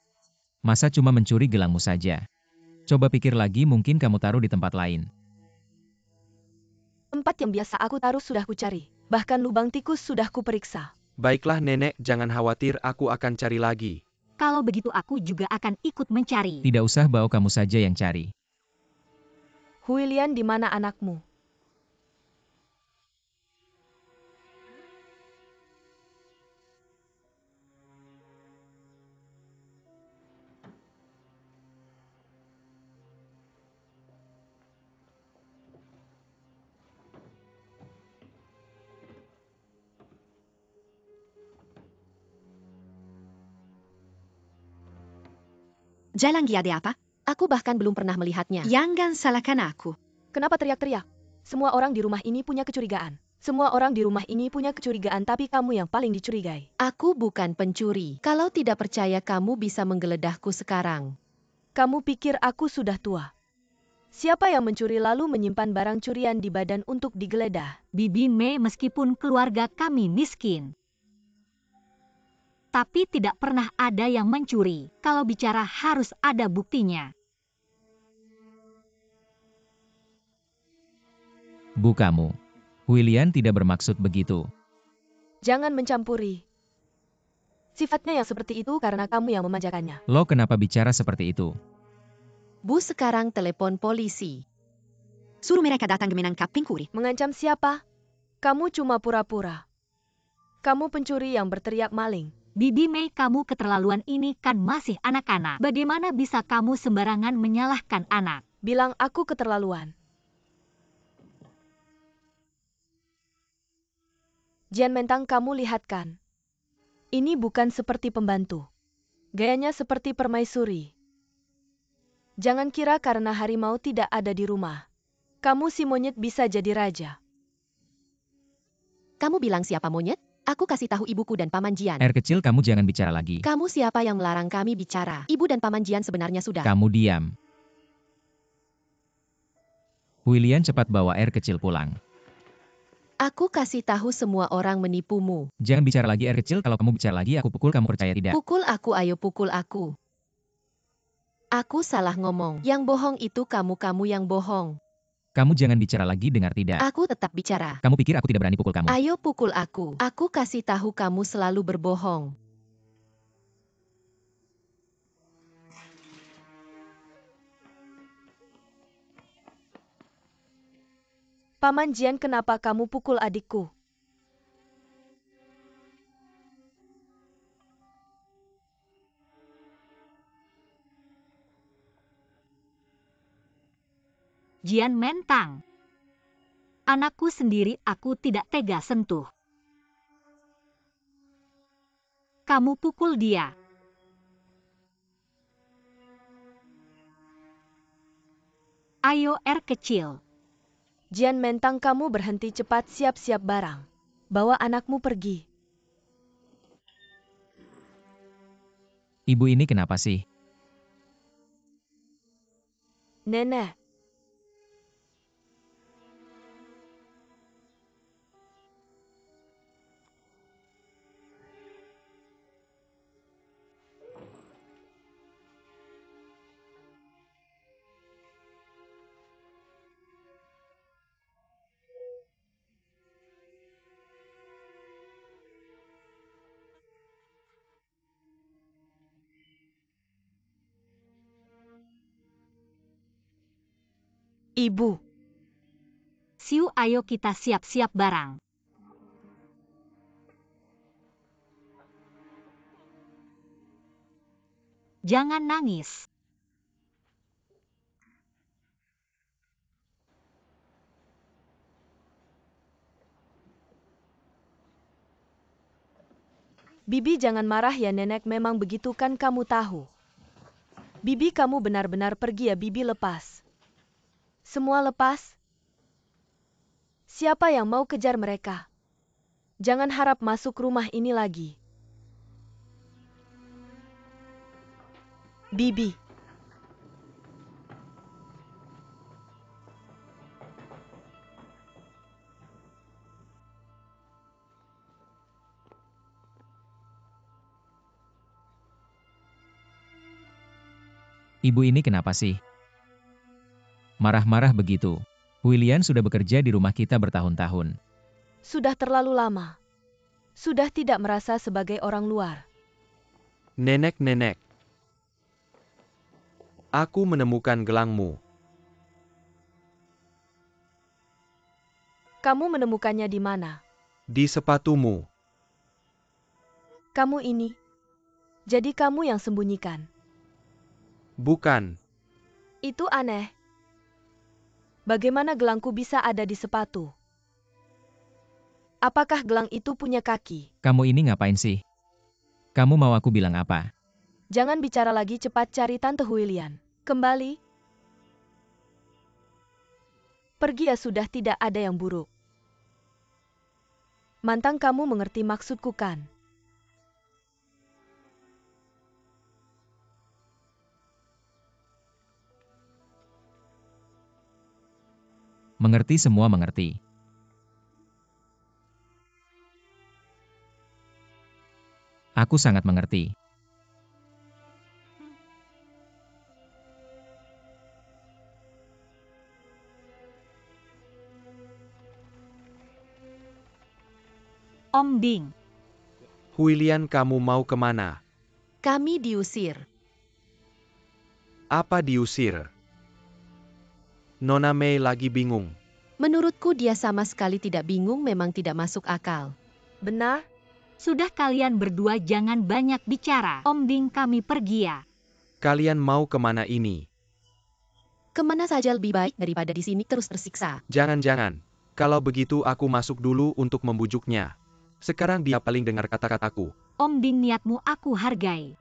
Speaker 3: Masa cuma mencuri gelangmu saja? Coba pikir lagi, mungkin kamu taruh di tempat lain.
Speaker 1: Tempat yang biasa aku taruh sudah kucari. Bahkan lubang tikus sudah kuperiksa.
Speaker 2: Baiklah nenek, jangan khawatir, aku akan cari lagi.
Speaker 4: Kalau begitu aku juga akan ikut mencari.
Speaker 3: Tidak usah, Bao, kamu saja yang cari.
Speaker 1: Huilian, di mana anakmu?
Speaker 6: Jalan dia ada apa?
Speaker 5: Aku bahkan belum pernah melihatnya.
Speaker 6: Jangan salahkan aku.
Speaker 1: Kenapa teriak-teriak? Semua orang di rumah ini punya kecurigaan. Semua orang di rumah ini punya kecurigaan, tapi kamu yang paling dicurigai.
Speaker 5: Aku bukan pencuri. Kalau tidak percaya kamu bisa menggeledahku sekarang.
Speaker 1: Kamu pikir aku sudah tua? Siapa yang mencuri lalu menyimpan barang curian di badan untuk digeledah?
Speaker 4: Bibi Mei, meskipun keluarga kami miskin, tapi tidak pernah ada yang mencuri. Kalau bicara harus ada buktinya.
Speaker 3: Bu, kamu. Huilian tidak bermaksud begitu.
Speaker 1: Jangan mencampuri. Sifatnya yang seperti itu karena kamu yang memanjakannya.
Speaker 3: Lo kenapa bicara seperti itu?
Speaker 5: Bu, sekarang telepon polisi.
Speaker 6: Suruh mereka datang menangkap pencuri.
Speaker 1: Mengancam siapa? Kamu cuma pura-pura. Kamu pencuri yang berteriak maling.
Speaker 4: Bibi Mei, kamu keterlaluan, ini kan masih anak-anak. Bagaimana bisa kamu sembarangan menyalahkan anak?
Speaker 1: bilang aku keterlaluan. Jian Mentang, kamu lihat kan? Ini bukan seperti pembantu. Gayanya seperti permaisuri. Jangan kira karena harimau tidak ada di rumah, kamu si monyet bisa jadi raja.
Speaker 5: Kamu bilang siapa monyet? Aku kasih tahu ibuku dan Paman Jian.
Speaker 3: Air kecil, kamu jangan bicara lagi.
Speaker 5: Kamu siapa yang melarang kami bicara? Ibu dan Paman Jian sebenarnya sudah.
Speaker 3: Kamu diam. Huilian cepat bawa air kecil pulang.
Speaker 5: Aku kasih tahu semua orang menipumu.
Speaker 3: Jangan bicara lagi air kecil, kalau kamu bicara lagi aku pukul, kamu percaya tidak?
Speaker 5: Pukul aku, ayo pukul aku. Aku salah ngomong. Yang bohong itu kamu yang bohong.
Speaker 3: Kamu jangan bicara lagi, dengar tidak?
Speaker 5: Aku tetap bicara.
Speaker 3: Kamu pikir aku tidak berani pukul kamu?
Speaker 5: Ayo pukul aku. Aku kasih tahu kamu selalu berbohong.
Speaker 1: Paman Jian, kenapa kamu pukul adikku?
Speaker 4: Jian Mentang. Anakku sendiri aku tidak tega sentuh. Kamu pukul dia. Ayo air kecil.
Speaker 1: Jian Mentang, kamu berhenti cepat, siap-siap barang. Bawa anakmu pergi.
Speaker 3: Ibu ini kenapa sih?
Speaker 1: Nenek. Ibu.
Speaker 4: Siu, ayo kita siap-siap barang. Jangan nangis.
Speaker 1: Bibi, jangan marah ya, nenek memang begitu kan, kamu tahu. Bibi, kamu benar-benar pergi ya, Bibi lepas. Semua lepas. Siapa yang mau kejar mereka? Jangan harap masuk rumah ini lagi. Bibi.
Speaker 3: Ibu ini kenapa sih? Marah-marah begitu. Huilian sudah bekerja di rumah kita bertahun-tahun.
Speaker 1: Sudah terlalu lama. Sudah tidak merasa sebagai orang luar.
Speaker 2: Nenek. Aku menemukan gelangmu.
Speaker 1: Kamu menemukannya di mana?
Speaker 2: Di sepatumu.
Speaker 1: Kamu ini. Jadi kamu yang sembunyikan.
Speaker 2: Bukan.
Speaker 1: Itu aneh. Bagaimana gelangku bisa ada di sepatu? Apakah gelang itu punya kaki?
Speaker 3: Kamu ini ngapain sih? Kamu mau aku bilang apa?
Speaker 1: Jangan bicara lagi, cepat cari Tante Huilian. Kembali. Pergi ya, sudah tidak ada yang buruk. Mantang, kamu mengerti maksudku kan?
Speaker 3: Mengerti, semua mengerti. Aku sangat mengerti.
Speaker 4: Om Bing.
Speaker 2: Huilian, kamu mau kemana?
Speaker 5: Kami diusir.
Speaker 2: Apa diusir? Nona Mei lagi bingung.
Speaker 5: Menurutku dia sama sekali tidak bingung, memang tidak masuk akal.
Speaker 1: Benar?
Speaker 4: Sudah, kalian berdua jangan banyak bicara. Om Bing, kami pergi ya.
Speaker 2: Kalian mau kemana ini?
Speaker 5: Kemana saja lebih baik daripada di sini terus tersiksa.
Speaker 2: Jangan-jangan. Kalau begitu aku masuk dulu untuk membujuknya. Sekarang dia paling dengar kata-kataku.
Speaker 4: Om Ding, niatmu aku hargai.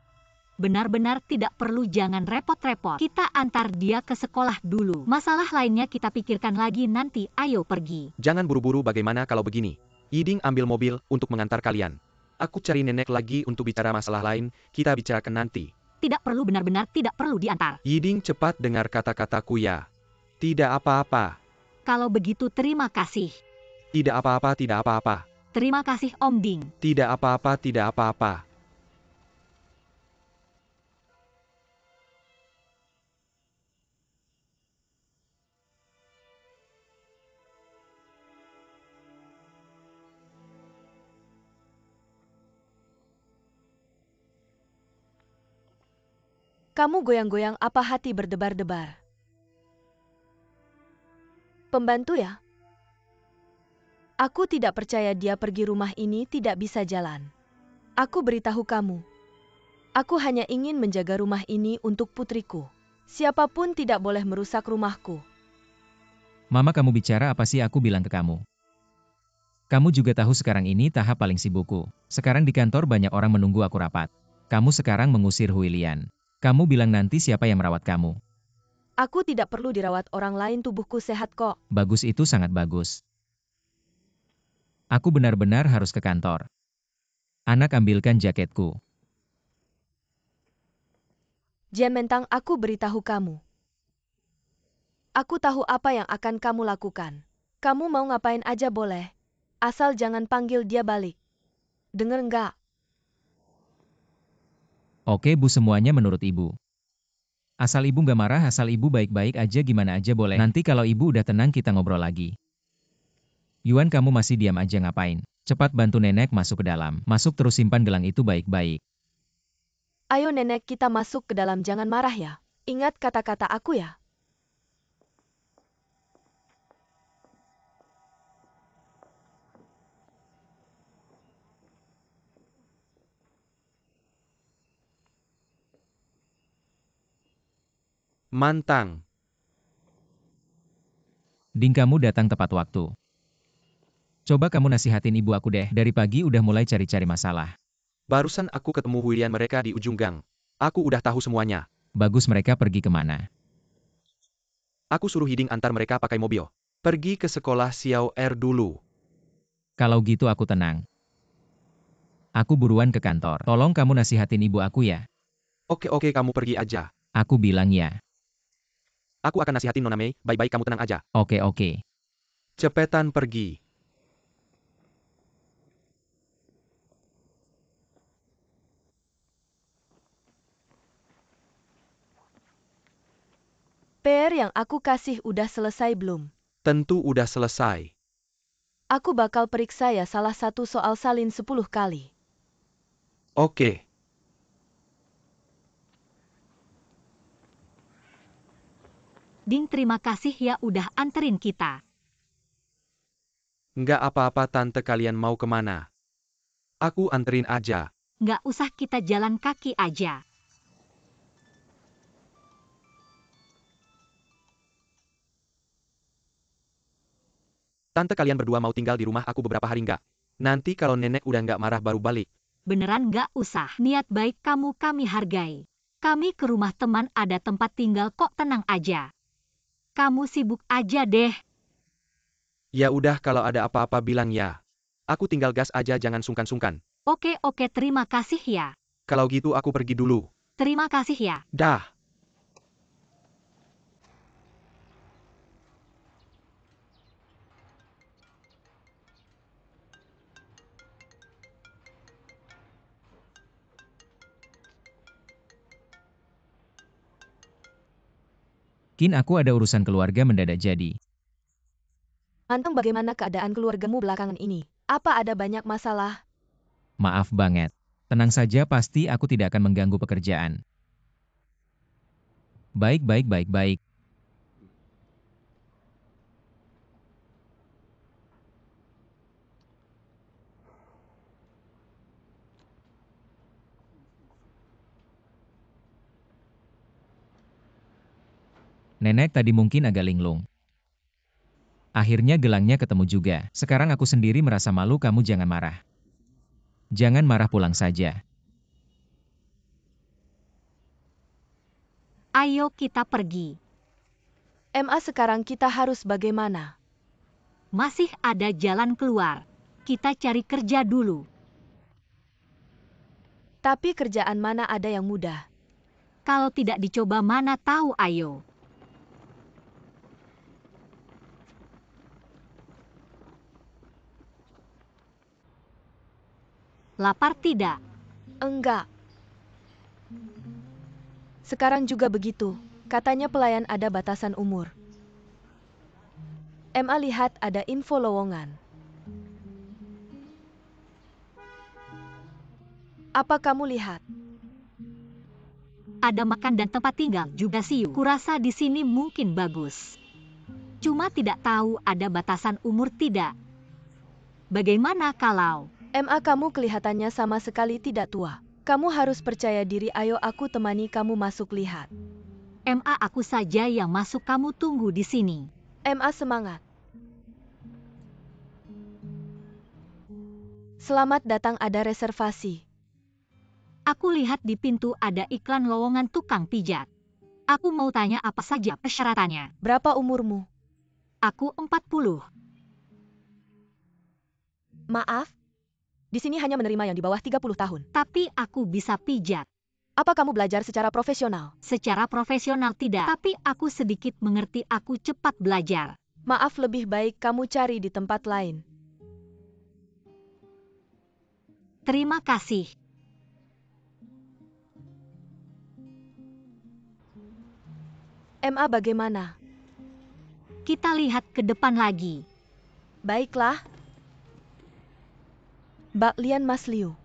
Speaker 4: Benar-benar tidak perlu, jangan repot-repot. Kita antar dia ke sekolah dulu. Masalah lainnya kita pikirkan lagi nanti, ayo pergi.
Speaker 2: Jangan buru-buru, bagaimana kalau begini? Yiding ambil mobil untuk mengantar kalian. Aku cari nenek lagi untuk bicara masalah lain, kita bicarakan nanti.
Speaker 4: Tidak perlu, benar-benar tidak perlu diantar.
Speaker 2: Yiding cepat dengar kata-kataku ya. Tidak apa-apa.
Speaker 4: Kalau begitu terima kasih.
Speaker 2: Tidak apa-apa, tidak apa-apa.
Speaker 4: Terima kasih Om Ding.
Speaker 2: Tidak apa-apa, tidak apa-apa.
Speaker 1: Kamu goyang-goyang apa, hati berdebar-debar? Pembantu ya? Aku tidak percaya dia pergi, rumah ini tidak bisa jalan. Aku beritahu kamu. Aku hanya ingin menjaga rumah ini untuk putriku. Siapapun tidak boleh merusak rumahku.
Speaker 3: Mama, kamu bicara apa sih, aku bilang ke kamu. Kamu juga tahu sekarang ini tahap paling sibukku. Sekarang di kantor banyak orang menunggu aku rapat. Kamu sekarang mengusir Huilian. Kamu bilang nanti siapa yang merawat kamu.
Speaker 1: Aku tidak perlu dirawat orang lain, tubuhku sehat kok.
Speaker 3: Bagus, itu sangat bagus. Aku benar-benar harus ke kantor. Anak, ambilkan jaketku.
Speaker 1: Jementang, aku beritahu kamu. Aku tahu apa yang akan kamu lakukan. Kamu mau ngapain aja boleh. Asal jangan panggil dia balik. Dengar nggak?
Speaker 3: Oke Bu, semuanya menurut Ibu. Asal Ibu nggak marah, asal Ibu baik-baik aja, gimana aja boleh. Nanti kalau Ibu udah tenang kita ngobrol lagi. Yuan, kamu masih diam aja ngapain? Cepat bantu nenek masuk ke dalam. Masuk, terus simpan gelang itu baik-baik.
Speaker 1: Ayo nenek, kita masuk ke dalam, jangan marah ya. Ingat kata-kata aku ya.
Speaker 2: Mantang.
Speaker 3: Ding, kamu datang tepat waktu. Coba kamu nasihatin ibu aku deh, dari pagi udah mulai cari-cari masalah.
Speaker 2: Barusan aku ketemu Huilian mereka di ujung gang. Aku udah tahu semuanya.
Speaker 3: Bagus, mereka pergi kemana?
Speaker 2: Aku suruh Yiding antar mereka pakai mobil. Pergi ke sekolah Xiao Er dulu.
Speaker 3: Kalau gitu aku tenang. Aku buruan ke kantor. Tolong kamu nasihatin ibu aku ya.
Speaker 2: Oke, kamu pergi aja.
Speaker 3: Aku bilang ya.
Speaker 2: Aku akan nasihatin Nona Mei, baik-baik kamu tenang aja.
Speaker 3: Oke.
Speaker 2: Cepetan pergi.
Speaker 1: PR yang aku kasih udah selesai belum?
Speaker 2: Tentu udah selesai.
Speaker 1: Aku bakal periksa ya salah satu soal salin 10 kali.
Speaker 2: Oke.
Speaker 4: Ding, terima kasih ya udah anterin kita.
Speaker 2: Nggak apa-apa tante, kalian mau kemana? Aku anterin aja.
Speaker 4: Nggak usah, kita jalan kaki aja.
Speaker 2: Tante, kalian berdua mau tinggal di rumah aku beberapa hari nggak? Nanti kalau nenek udah nggak marah baru balik.
Speaker 4: Beneran nggak usah, niat baik kamu kami hargai. Kami ke rumah teman, ada tempat tinggal kok, tenang aja. Kamu sibuk aja deh.
Speaker 2: Ya udah, kalau ada apa-apa bilang ya. Aku tinggal gas aja, jangan sungkan-sungkan.
Speaker 4: Oke, terima kasih ya.
Speaker 2: Kalau gitu aku pergi dulu.
Speaker 4: Terima kasih ya.
Speaker 2: Dah.
Speaker 3: Kin, aku ada urusan keluarga mendadak jadi.
Speaker 1: Manteng, bagaimana keadaan keluargamu belakangan ini? Apa ada banyak masalah?
Speaker 3: Maaf banget. Tenang saja, pasti aku tidak akan mengganggu pekerjaan. Baik. Nenek tadi mungkin agak linglung. Akhirnya gelangnya ketemu juga. Sekarang aku sendiri merasa malu, kamu jangan marah. Jangan marah, pulang saja.
Speaker 4: Ayo kita pergi.
Speaker 1: Ma, sekarang kita harus bagaimana?
Speaker 4: Masih ada jalan keluar. Kita cari kerja dulu.
Speaker 1: Tapi kerjaan mana ada yang mudah?
Speaker 4: Kalau tidak dicoba mana tahu, ayo. Lapar tidak?
Speaker 1: Enggak. Sekarang juga begitu. Katanya pelayan ada batasan umur. Ma lihat ada info lowongan. Apa kamu lihat?
Speaker 4: Ada makan dan tempat tinggal juga, Siu. Kurasa di sini mungkin bagus. Cuma tidak tahu ada batasan umur tidak. Bagaimana kalau...
Speaker 1: Ma, kamu kelihatannya sama sekali tidak tua. Kamu harus percaya diri, ayo aku temani kamu masuk lihat.
Speaker 4: Ma, aku saja yang masuk, kamu tunggu di sini.
Speaker 1: Ma, semangat. Selamat datang, ada reservasi.
Speaker 4: Aku lihat di pintu ada iklan lowongan tukang pijat. Aku mau tanya apa saja persyaratannya.
Speaker 1: Berapa umurmu?
Speaker 4: Aku 40.
Speaker 1: Maaf, di sini hanya menerima yang di bawah 30 tahun.
Speaker 4: Tapi aku bisa pijat.
Speaker 1: Apa kamu belajar secara profesional?
Speaker 4: Secara profesional tidak, tapi aku sedikit mengerti, aku cepat belajar.
Speaker 1: Maaf, lebih baik kamu cari di tempat lain.
Speaker 4: Terima kasih.
Speaker 1: Ma, bagaimana?
Speaker 4: Kita lihat ke depan lagi.
Speaker 1: Baiklah. Mbak Lian, Mas Liu.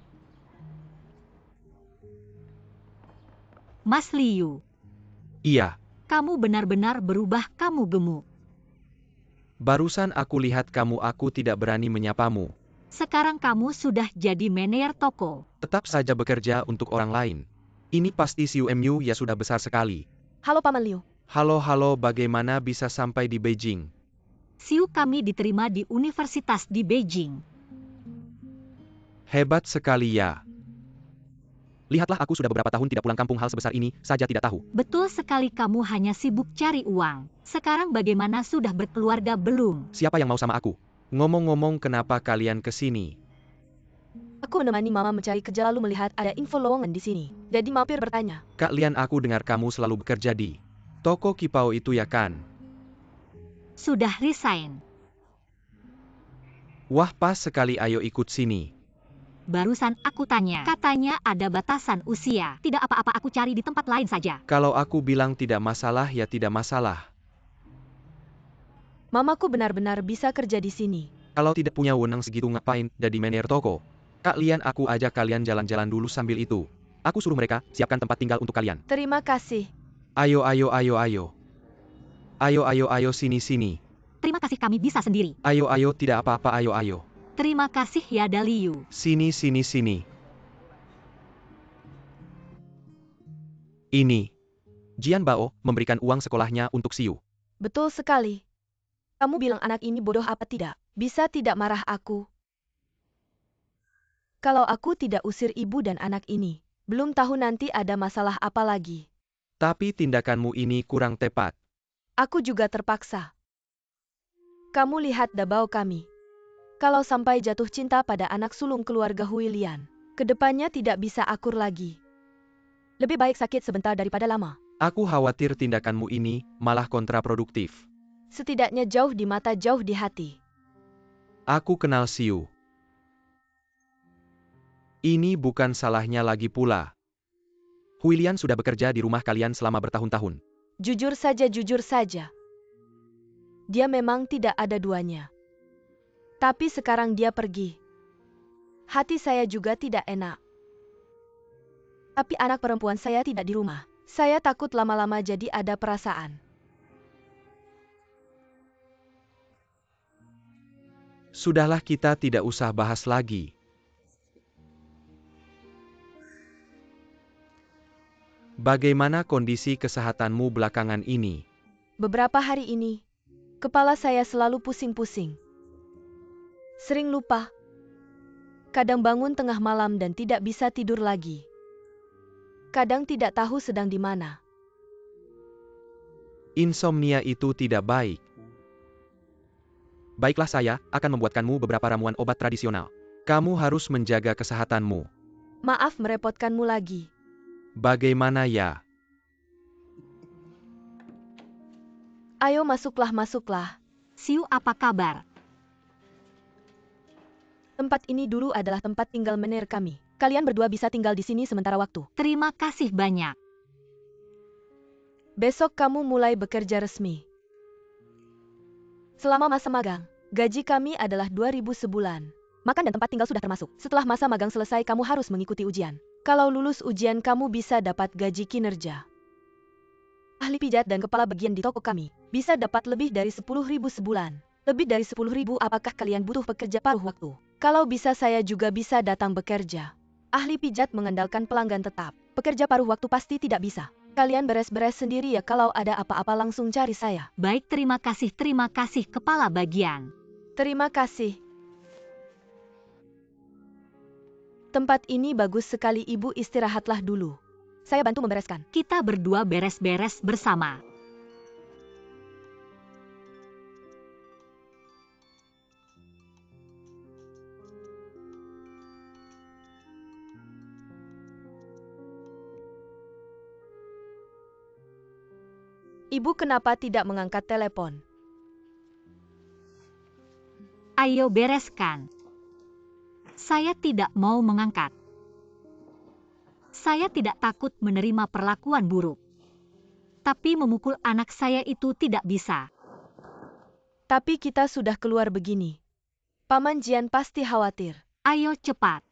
Speaker 4: Mas Liu,
Speaker 2: Iya,
Speaker 4: kamu benar-benar berubah, kamu gemuk.
Speaker 2: barusan aku lihat kamu, aku tidak berani menyapamu.
Speaker 4: Sekarang kamu sudah jadi manajer toko.
Speaker 2: Tetap saja bekerja untuk orang lain. Ini pasti Siu Mu ya, sudah besar sekali.
Speaker 1: Halo Paman Liu.
Speaker 2: Halo, bagaimana bisa sampai di Beijing?
Speaker 4: Siu, kami diterima di universitas di Beijing.
Speaker 2: Hebat sekali ya. Lihatlah, aku sudah beberapa tahun tidak pulang kampung, hal sebesar ini saja tidak tahu.
Speaker 4: Betul sekali, kamu hanya sibuk cari uang. Sekarang bagaimana, sudah berkeluarga belum?
Speaker 2: Siapa yang mau sama aku? Ngomong-ngomong, kenapa kalian ke sini?
Speaker 1: Aku menemani Mama mencari kerja lalu melihat ada info lowongan di sini. Jadi mampir bertanya.
Speaker 2: Kak Lian, aku dengar kamu selalu bekerja di toko Kipao itu ya kan?
Speaker 4: Sudah resign.
Speaker 2: Wah, pas sekali, ayo ikut sini.
Speaker 4: Barusan aku tanya, katanya ada batasan usia. Tidak apa-apa, aku cari di tempat lain saja.
Speaker 2: Kalau aku bilang tidak masalah ya tidak masalah.
Speaker 1: Mamaku benar-benar bisa kerja di sini.
Speaker 2: Kalau tidak punya wewenang segitu ngapain jadi manajer toko? Kak Lian, aku ajak kalian jalan-jalan dulu, sambil itu aku suruh mereka siapkan tempat tinggal untuk kalian.
Speaker 1: Terima kasih.
Speaker 2: Ayo. Ayo, sini.
Speaker 4: Terima kasih, kami bisa sendiri.
Speaker 2: Ayo, tidak apa-apa, ayo.
Speaker 4: Terima kasih ya, Daliu.
Speaker 2: Sini. Ini Jian Bao memberikan uang sekolahnya untuk Siu.
Speaker 1: Betul sekali. Kamu bilang anak ini bodoh apa tidak? Bisa tidak marah aku? Kalau aku tidak usir ibu dan anak ini, belum tahu nanti ada masalah apa lagi.
Speaker 2: Tapi tindakanmu ini kurang tepat.
Speaker 1: Aku juga terpaksa. Kamu lihat Dabao kami. Kalau sampai jatuh cinta pada anak sulung keluarga Hui Lian, kedepannya tidak bisa akur lagi. Lebih baik sakit sebentar daripada lama.
Speaker 2: Aku khawatir tindakanmu ini malah kontraproduktif.
Speaker 1: Setidaknya jauh di mata, jauh di hati.
Speaker 2: Aku kenal Siu. Ini bukan salahnya lagi pula. Hui Lian sudah bekerja di rumah kalian selama bertahun-tahun.
Speaker 1: Jujur saja. Dia memang tidak ada duanya. Tapi sekarang dia pergi. Hati saya juga tidak enak. Tapi anak perempuan saya tidak di rumah. Saya takut lama-lama jadi ada perasaan.
Speaker 2: Sudahlah, kita tidak usah bahas lagi. Bagaimana kondisi kesehatanmu belakangan ini?
Speaker 1: Beberapa hari ini, kepala saya selalu pusing-pusing. Sering lupa. Kadang bangun tengah malam dan tidak bisa tidur lagi. Kadang tidak tahu sedang di mana.
Speaker 2: Insomnia itu tidak baik. Baiklah, saya akan membuatkanmu beberapa ramuan obat tradisional. Kamu harus menjaga kesehatanmu.
Speaker 1: Maaf merepotkanmu lagi.
Speaker 2: Bagaimana ya?
Speaker 1: Ayo masuklah, masuklah.
Speaker 4: Siu, apa kabar?
Speaker 1: Tempat ini dulu adalah tempat tinggal menir kami. Kalian berdua bisa tinggal di sini sementara waktu.
Speaker 4: Terima kasih banyak.
Speaker 1: Besok kamu mulai bekerja resmi. Selama masa magang, gaji kami adalah 2.000 sebulan. Makan dan tempat tinggal sudah termasuk. Setelah masa magang selesai, kamu harus mengikuti ujian. Kalau lulus ujian, kamu bisa dapat gaji kinerja. Ahli pijat dan kepala bagian di toko kami bisa dapat lebih dari 10.000 sebulan. Lebih dari 10.000, apakah kalian butuh pekerja paruh waktu? Kalau bisa, saya juga bisa datang bekerja. Ahli pijat mengandalkan pelanggan tetap. Pekerja paruh waktu pasti tidak bisa. Kalian beres-beres sendiri ya, kalau ada apa-apa langsung cari saya.
Speaker 4: Baik, terima kasih kepala bagian.
Speaker 1: Terima kasih. Tempat ini bagus sekali, Ibu, istirahatlah dulu. Saya bantu membereskan.
Speaker 4: Kita berdua beres-beres bersama.
Speaker 1: Ibu kenapa tidak mengangkat telepon?
Speaker 4: Ayo bereskan. Saya tidak mau mengangkat. Saya tidak takut menerima perlakuan buruk. Tapi memukul anak saya itu tidak bisa.
Speaker 1: Tapi kita sudah keluar begini. Paman Jian pasti khawatir.
Speaker 4: Ayo cepat.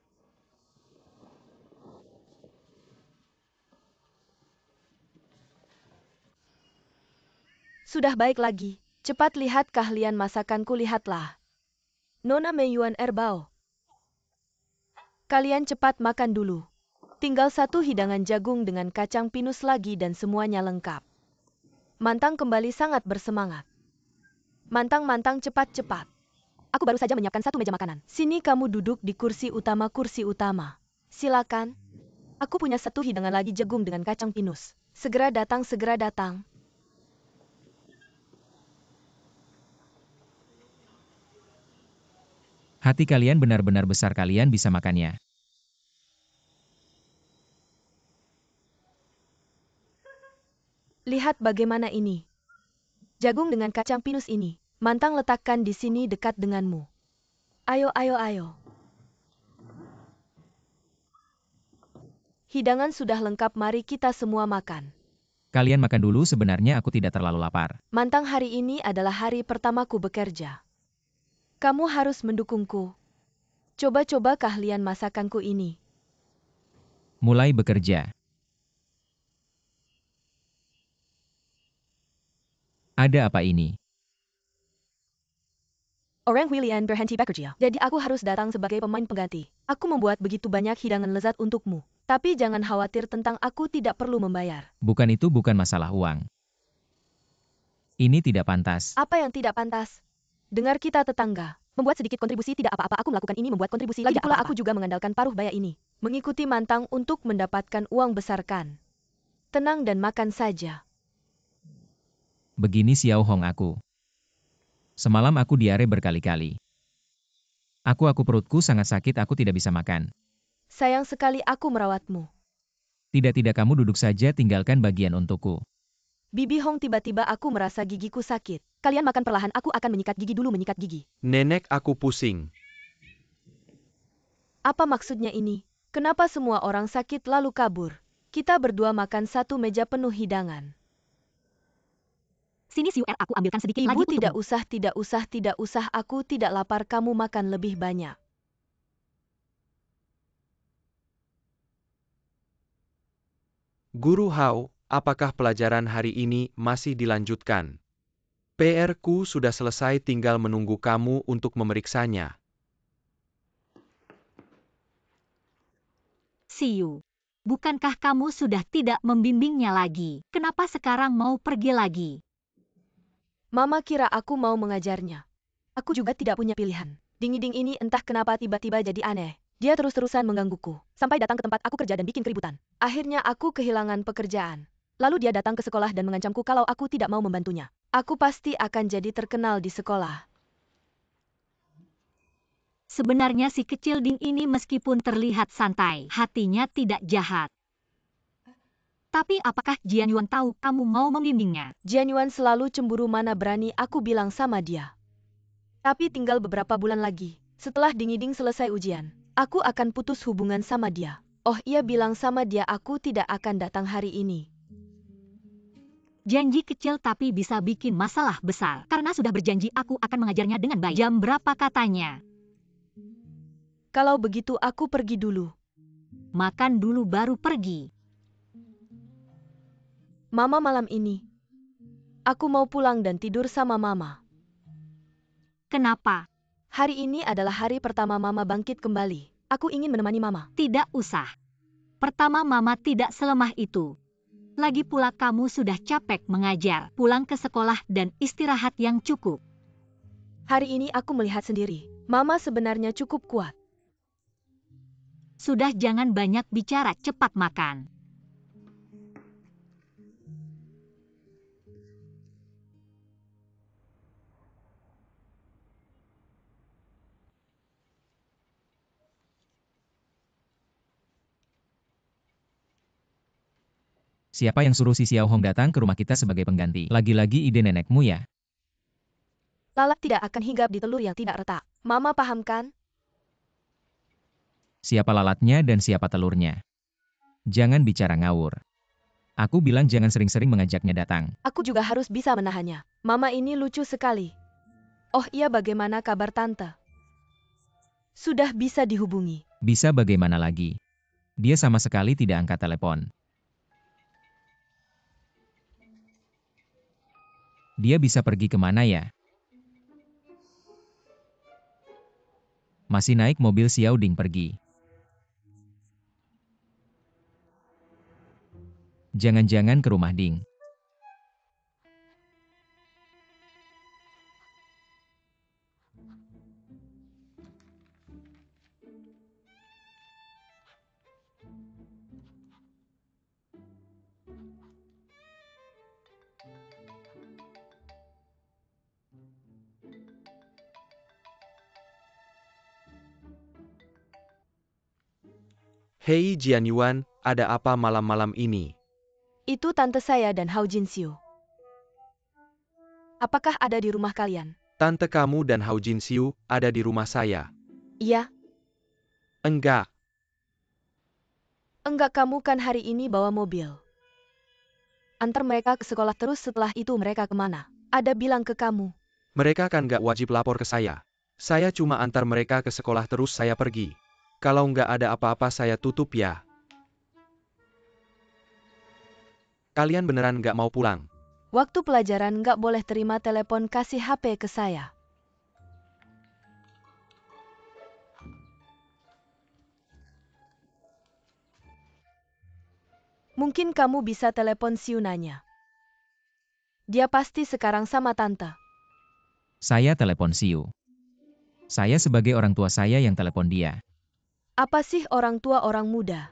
Speaker 1: Sudah baik lagi. Cepat lihat keahlian masakanku, lihatlah. Nona Meiyuan Erbao. Kalian cepat makan dulu. Tinggal satu hidangan jagung dengan kacang pinus lagi dan semuanya lengkap. Mantang kembali sangat bersemangat. Mantang, cepat-cepat. Aku baru saja menyiapkan satu meja makanan. Sini kamu duduk di kursi utama, kursi utama. Silakan. Aku punya satu hidangan lagi, jagung dengan kacang pinus. Segera datang, segera datang.
Speaker 3: Hati kalian benar-benar besar, kalian bisa makannya.
Speaker 1: Lihat bagaimana ini. Jagung dengan kacang pinus ini. Mantang, letakkan di sini dekat denganmu. Ayo, ayo, ayo. Hidangan sudah lengkap, mari kita semua makan.
Speaker 3: Kalian makan dulu, sebenarnya aku tidak terlalu lapar.
Speaker 1: Mantang, hari ini adalah hari pertamaku bekerja. Kamu harus mendukungku. Coba-coba keahlian masakanku ini.
Speaker 3: Mulai bekerja. Ada apa ini?
Speaker 1: Orang William berhenti bekerja. Jadi aku harus datang sebagai pemain pengganti. Aku membuat begitu banyak hidangan lezat untukmu. Tapi jangan khawatir tentang aku tidak perlu membayar.
Speaker 3: Bukan, itu bukan masalah uang. Ini tidak pantas.
Speaker 1: Apa yang tidak pantas? Dengar kita tetangga. Membuat sedikit kontribusi tidak apa-apa, aku melakukan ini membuat kontribusi lagi pula, aku juga mengandalkan paruh baya ini. Mengikuti Mantang untuk mendapatkan uang besar kan. Tenang dan makan saja.
Speaker 3: Begini Xiao Hong aku. Semalam aku diare berkali-kali. Aku perutku sangat sakit, aku tidak bisa makan.
Speaker 1: Sayang sekali aku merawatmu.
Speaker 3: Tidak, kamu duduk saja, tinggalkan bagian untukku.
Speaker 1: Bibi Hong, tiba-tiba aku merasa gigiku sakit. Kalian makan perlahan, aku akan menyikat gigi dulu, menyikat gigi.
Speaker 2: Nenek, aku pusing.
Speaker 1: Apa maksudnya ini? Kenapa semua orang sakit lalu kabur? Kita berdua makan satu meja penuh hidangan.
Speaker 4: Sini Siu, aku ambilkan sedikit lagi
Speaker 1: Ibu,
Speaker 4: untukmu.
Speaker 1: tidak usah, aku tidak lapar, kamu makan lebih banyak.
Speaker 2: Guru Hao, apakah pelajaran hari ini masih dilanjutkan? PR-ku sudah selesai, tinggal menunggu kamu untuk memeriksanya.
Speaker 4: Siu, bukankah kamu sudah tidak membimbingnya lagi? Kenapa sekarang mau pergi lagi?
Speaker 1: Mama kira aku mau mengajarnya. Aku juga tidak punya pilihan. Ding-ding ini entah kenapa tiba-tiba jadi aneh. Dia terus-terusan menggangguku, sampai datang ke tempat aku kerja dan bikin keributan. Akhirnya aku kehilangan pekerjaan. Lalu dia datang ke sekolah dan mengancamku kalau aku tidak mau membantunya. Aku pasti akan jadi terkenal di sekolah.
Speaker 4: Sebenarnya si kecil Ding ini meskipun terlihat santai, hatinya tidak jahat. Tapi apakah Jian Yuan tahu kamu mau membimbingnya?
Speaker 1: Jian Yuan selalu cemburu, mana berani aku bilang sama dia. Tapi tinggal beberapa bulan lagi, setelah Ding selesai ujian, aku akan putus hubungan sama dia. Oh, ia bilang sama dia aku tidak akan datang hari ini.
Speaker 4: Janji kecil tapi bisa bikin masalah besar. Karena sudah berjanji aku akan mengajarnya dengan baik. Jam berapa katanya?
Speaker 1: Kalau begitu aku pergi dulu.
Speaker 4: Makan dulu baru pergi.
Speaker 1: Mama, malam ini aku mau pulang dan tidur sama Mama.
Speaker 4: Kenapa?
Speaker 1: Hari ini adalah hari pertama Mama bangkit kembali. Aku ingin menemani Mama.
Speaker 4: Tidak usah. Pertama Mama tidak selemah itu. Lagi pula kamu sudah capek mengajar. Pulang ke sekolah dan istirahat yang cukup.
Speaker 1: Hari ini aku melihat sendiri. Mama sebenarnya cukup kuat.
Speaker 4: Sudah, jangan banyak bicara, cepat makan.
Speaker 3: Siapa yang suruh si Xiao Hong datang ke rumah kita sebagai pengganti? Lagi-lagi ide nenekmu ya?
Speaker 1: Lalat tidak akan hinggap di telur yang tidak retak. Mama paham kan?
Speaker 3: Siapa lalatnya dan siapa telurnya? Jangan bicara ngawur. Aku bilang jangan sering-sering mengajaknya datang.
Speaker 1: Aku juga harus bisa menahannya. Mama ini lucu sekali. Oh iya, bagaimana kabar Tante? Sudah bisa dihubungi.
Speaker 3: Bisa bagaimana lagi? Dia sama sekali tidak angkat telepon. Dia bisa pergi kemana ya? Masih naik mobil Xiao Ding pergi. Jangan-jangan ke rumah Ding.
Speaker 2: Hei Jian Yuan, ada apa malam-malam ini?
Speaker 1: Itu tante saya dan Hao Jinxiu. Apakah ada di rumah kalian?
Speaker 2: Tante kamu dan Hao Jinxiu ada di rumah saya.
Speaker 1: Iya.
Speaker 2: Enggak,
Speaker 1: Enggak, kamu kan hari ini bawa mobil. Antar mereka ke sekolah, terus setelah itu mereka kemana? Ada bilang ke kamu.
Speaker 2: mereka kan gak wajib lapor ke saya. Saya cuma antar mereka ke sekolah terus saya pergi. Kalau nggak ada apa-apa saya tutup ya. Kalian beneran nggak mau pulang?
Speaker 1: Waktu pelajaran nggak boleh terima telepon, kasih HP ke saya. Mungkin kamu bisa telepon Siu nanya. Dia pasti sekarang sama tante.
Speaker 3: Saya telepon Siu. Saya sebagai orang tua saya yang telepon dia.
Speaker 1: Apa sih orang tua orang muda?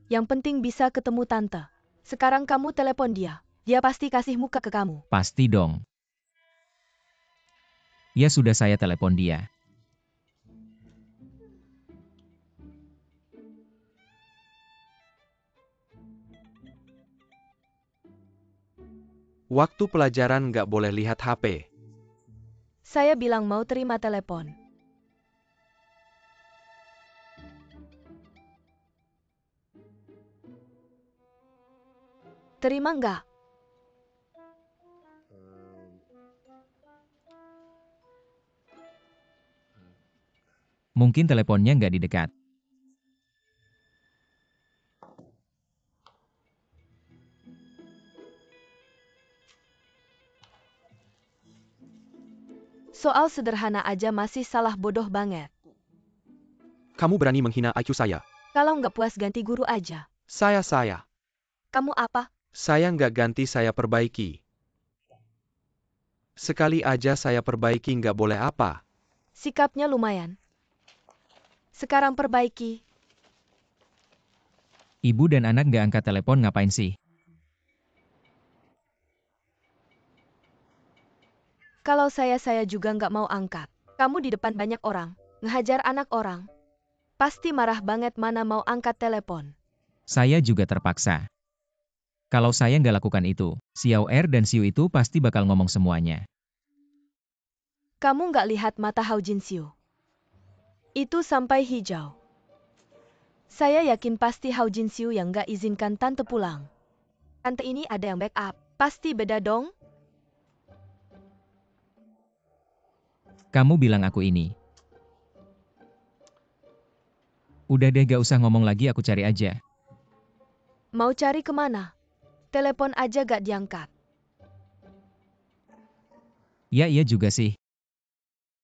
Speaker 1: Yang penting bisa ketemu tante. Sekarang kamu telepon dia. Dia pasti kasih muka ke kamu.
Speaker 3: Pasti dong. Ya sudah, saya telepon dia.
Speaker 2: Waktu pelajaran nggak boleh lihat HP.
Speaker 1: Saya bilang mau terima telepon. Terima nggak?
Speaker 3: Mungkin teleponnya nggak didekat.
Speaker 1: Soal sederhana aja masih salah, bodoh banget.
Speaker 2: Kamu berani menghina IQ saya.
Speaker 1: Kalau nggak puas ganti guru aja.
Speaker 2: Saya.
Speaker 1: Kamu apa?
Speaker 2: Saya nggak ganti, saya perbaiki. Sekali aja saya perbaiki nggak boleh apa.
Speaker 1: Sikapnya lumayan. Sekarang perbaiki.
Speaker 3: Ibu dan anak nggak angkat telepon ngapain sih?
Speaker 1: Kalau saya juga nggak mau angkat. Kamu di depan banyak orang, ngehajar anak orang. Pasti marah banget mana mau angkat telepon.
Speaker 3: Saya juga terpaksa. Kalau saya nggak lakukan itu, Xiao Er dan Xiu itu pasti bakal ngomong semuanya.
Speaker 1: Kamu nggak lihat mata Hao Jinxiu? Itu sampai hijau. Saya yakin pasti Hao Jinxiu yang nggak izinkan tante pulang. Tante ini ada yang backup. Pasti beda dong?
Speaker 3: Kamu bilang aku ini. Udah deh gak usah ngomong lagi, aku cari aja.
Speaker 1: Mau cari kemana? Telepon aja gak diangkat.
Speaker 3: Ya iya juga sih.